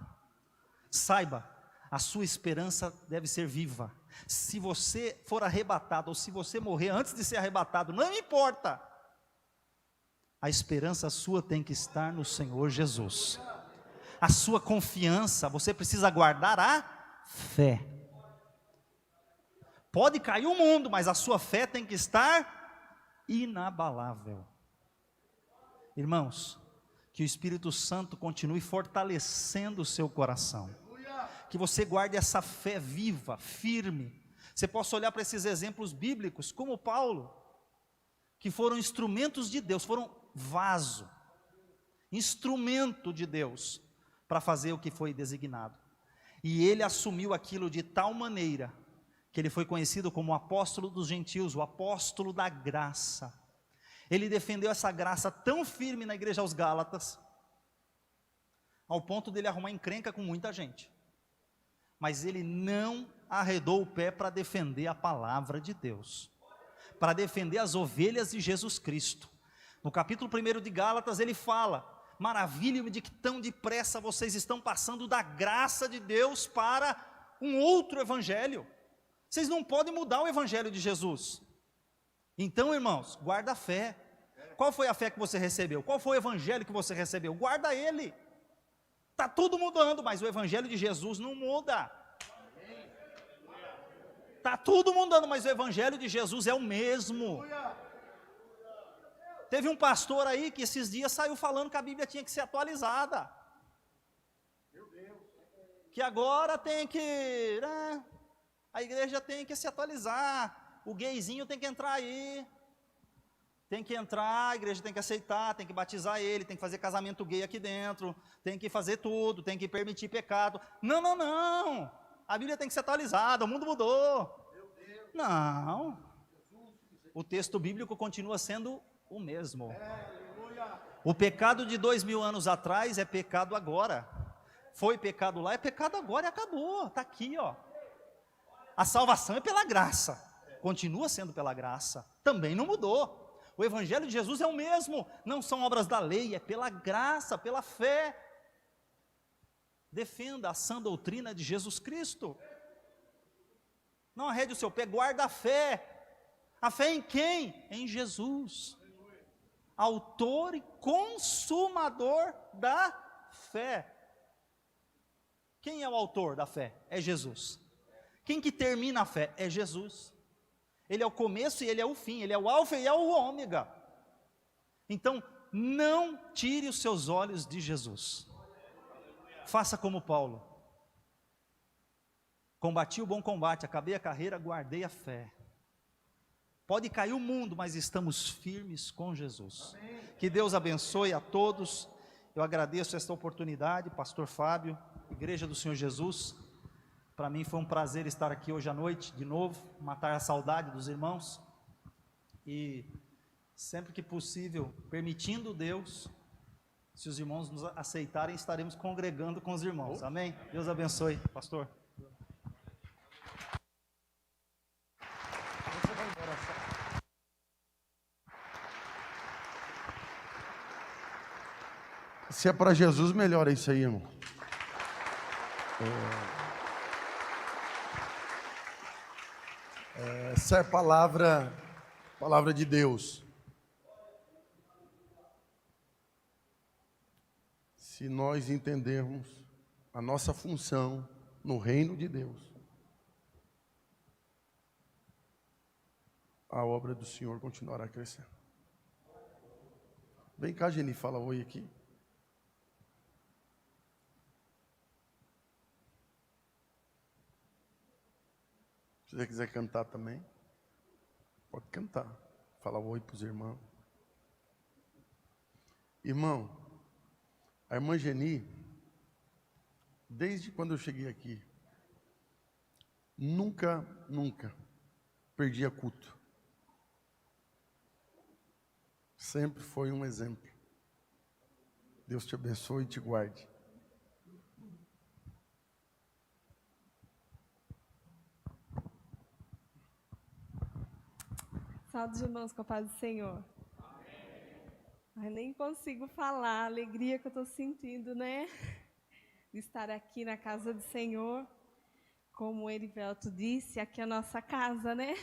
Saiba, a sua esperança deve ser viva. Se você for arrebatado, ou se você morrer antes de ser arrebatado, não importa, A esperança sua tem que estar no Senhor Jesus. A sua confiança, você precisa guardar a fé. Pode cair o mundo, mas a sua fé tem que estar inabalável. Irmãos, que o Espírito Santo continue fortalecendo o seu coração. Que você guarde essa fé viva, firme. Você possa olhar para esses exemplos bíblicos, como Paulo, que foram instrumentos de Deus, foram vaso, instrumento de Deus, para fazer o que foi designado. E ele assumiu aquilo de tal maneira, que ele foi conhecido como o apóstolo dos gentios, o apóstolo da graça. Ele defendeu essa graça tão firme na igreja aos Gálatas, ao ponto dele arrumar encrenca com muita gente. Mas ele não arredou o pé para defender a palavra de Deus, para defender as ovelhas de Jesus Cristo. No capítulo 1 de Gálatas ele fala: maravilha-me de que tão depressa vocês estão passando da graça de Deus para um outro evangelho. Vocês não podem mudar o evangelho de Jesus. Então, irmãos, guarda a fé. Qual foi a fé que você recebeu? Qual foi o evangelho que você recebeu? Guarda ele. Está tudo mudando, mas o evangelho de Jesus não muda. Está tudo mudando, mas o evangelho de Jesus é o mesmo. Teve um pastor aí que esses dias saiu falando que a Bíblia tinha que ser atualizada. Que agora tem que... a igreja tem que se atualizar. O gayzinho tem que entrar aí. Tem que entrar, a igreja tem que aceitar, tem que batizar ele, tem que fazer casamento gay aqui dentro, tem que fazer tudo, tem que permitir pecado. Não, não, não. A Bíblia tem que ser atualizada, o mundo mudou. Não. O texto bíblico continua sendo o mesmo. O pecado de 2000 anos atrás é pecado agora. Foi pecado lá, é pecado agora e acabou. Está aqui, ó. A salvação é pela graça. Continua sendo pela graça. Também não mudou. O evangelho de Jesus é o mesmo. Não são obras da lei, é pela graça, pela fé. Defenda a sã doutrina de Jesus Cristo. Não arrede o seu pé, guarda a fé. A fé em quem? Em Jesus. Autor e consumador da fé. Quem é o autor da fé? É Jesus. Quem que termina a fé? É Jesus. Ele é o começo e ele é o fim, ele é o alfa e é o ômega. Então, não tire os seus olhos de Jesus. Faça como Paulo. Combati o bom combate, acabei a carreira, guardei a fé. Pode cair o mundo, mas estamos firmes com Jesus. Que Deus abençoe a todos. Eu agradeço esta oportunidade, pastor Fábio, Igreja do Senhor Jesus. Para mim foi um prazer estar aqui hoje à noite, de novo, matar a saudade dos irmãos. E sempre que possível, permitindo Deus, se os irmãos nos aceitarem, estaremos congregando com os irmãos. Amém? Deus abençoe, pastor. Se é para Jesus, melhor é isso aí, irmão. Essa é a palavra de Deus. Se nós entendermos a nossa função no reino de Deus, a obra do Senhor continuará crescendo. Vem cá, Geni, fala oi aqui. Se você quiser cantar também, pode cantar. Fala oi para os irmãos. Irmão, a irmã Geni, desde quando eu cheguei aqui, nunca perdia culto. Sempre foi um exemplo. Deus te abençoe e te guarde. Salve, irmãos, com a paz do Senhor. Amém. Nem consigo falar a alegria que eu estou sentindo, né? De estar aqui na casa do Senhor. Como o Erivelto disse, aqui é a nossa casa, né?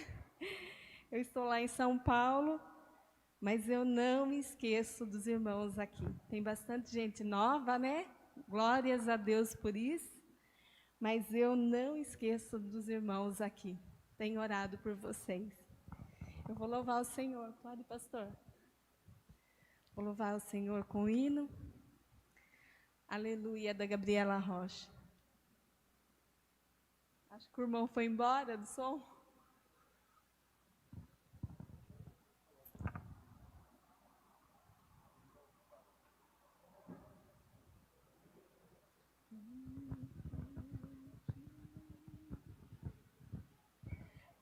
Eu estou lá em São Paulo, Mas eu não me esqueço dos irmãos aqui. Tem bastante gente nova, né? Glórias a Deus por isso. Mas eu não esqueço dos irmãos aqui. Tenho orado por vocês. Eu vou louvar o Senhor. Pode, pastor? Vou louvar o Senhor com o hino. Aleluia, da Gabriela Rocha. Acho que o irmão foi embora do som.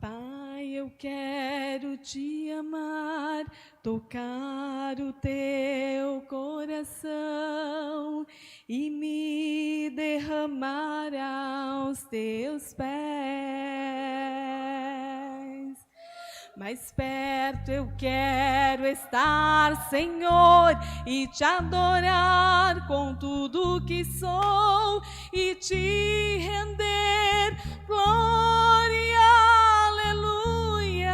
Pai, eu quero te amar, tocar o teu coração e me derramar aos teus pés. Mais perto eu quero estar, Senhor, e te adorar com tudo que sou e te render glória, aleluia,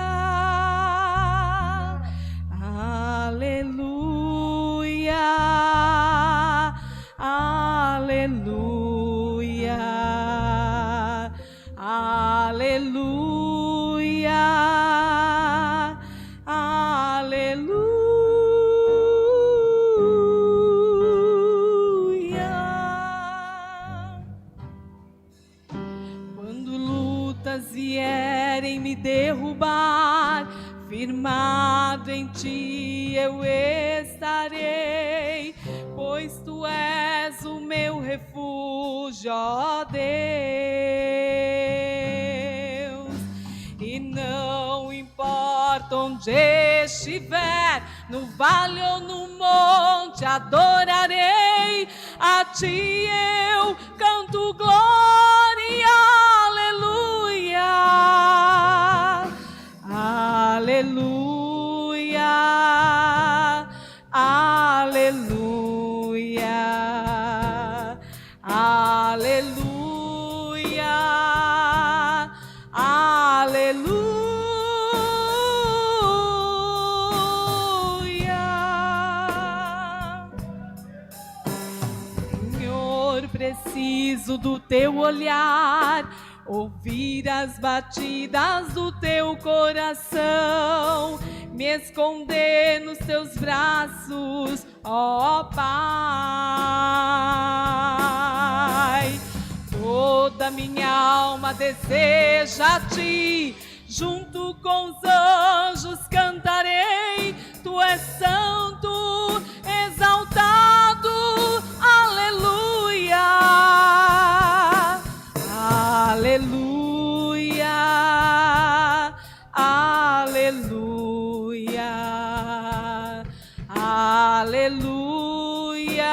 aleluia, aleluia, aleluia, aleluia. Quando lutas vierem me derrubar, firmado em ti eu estarei, pois tu és o meu refúgio, ó Deus. E não importa onde estiver, no vale ou no monte, adorarei a ti, eu canto glória, aleluia, aleluia, aleluia, aleluia, aleluia. Senhor, preciso do teu olhar, ouvir as batidas do teu coração, me esconder nos teus braços, ó Pai. Toda minha alma deseja a ti, junto com os anjos cantarei, tu és santo, exaltado, aleluia, aleluia, aleluia, aleluia.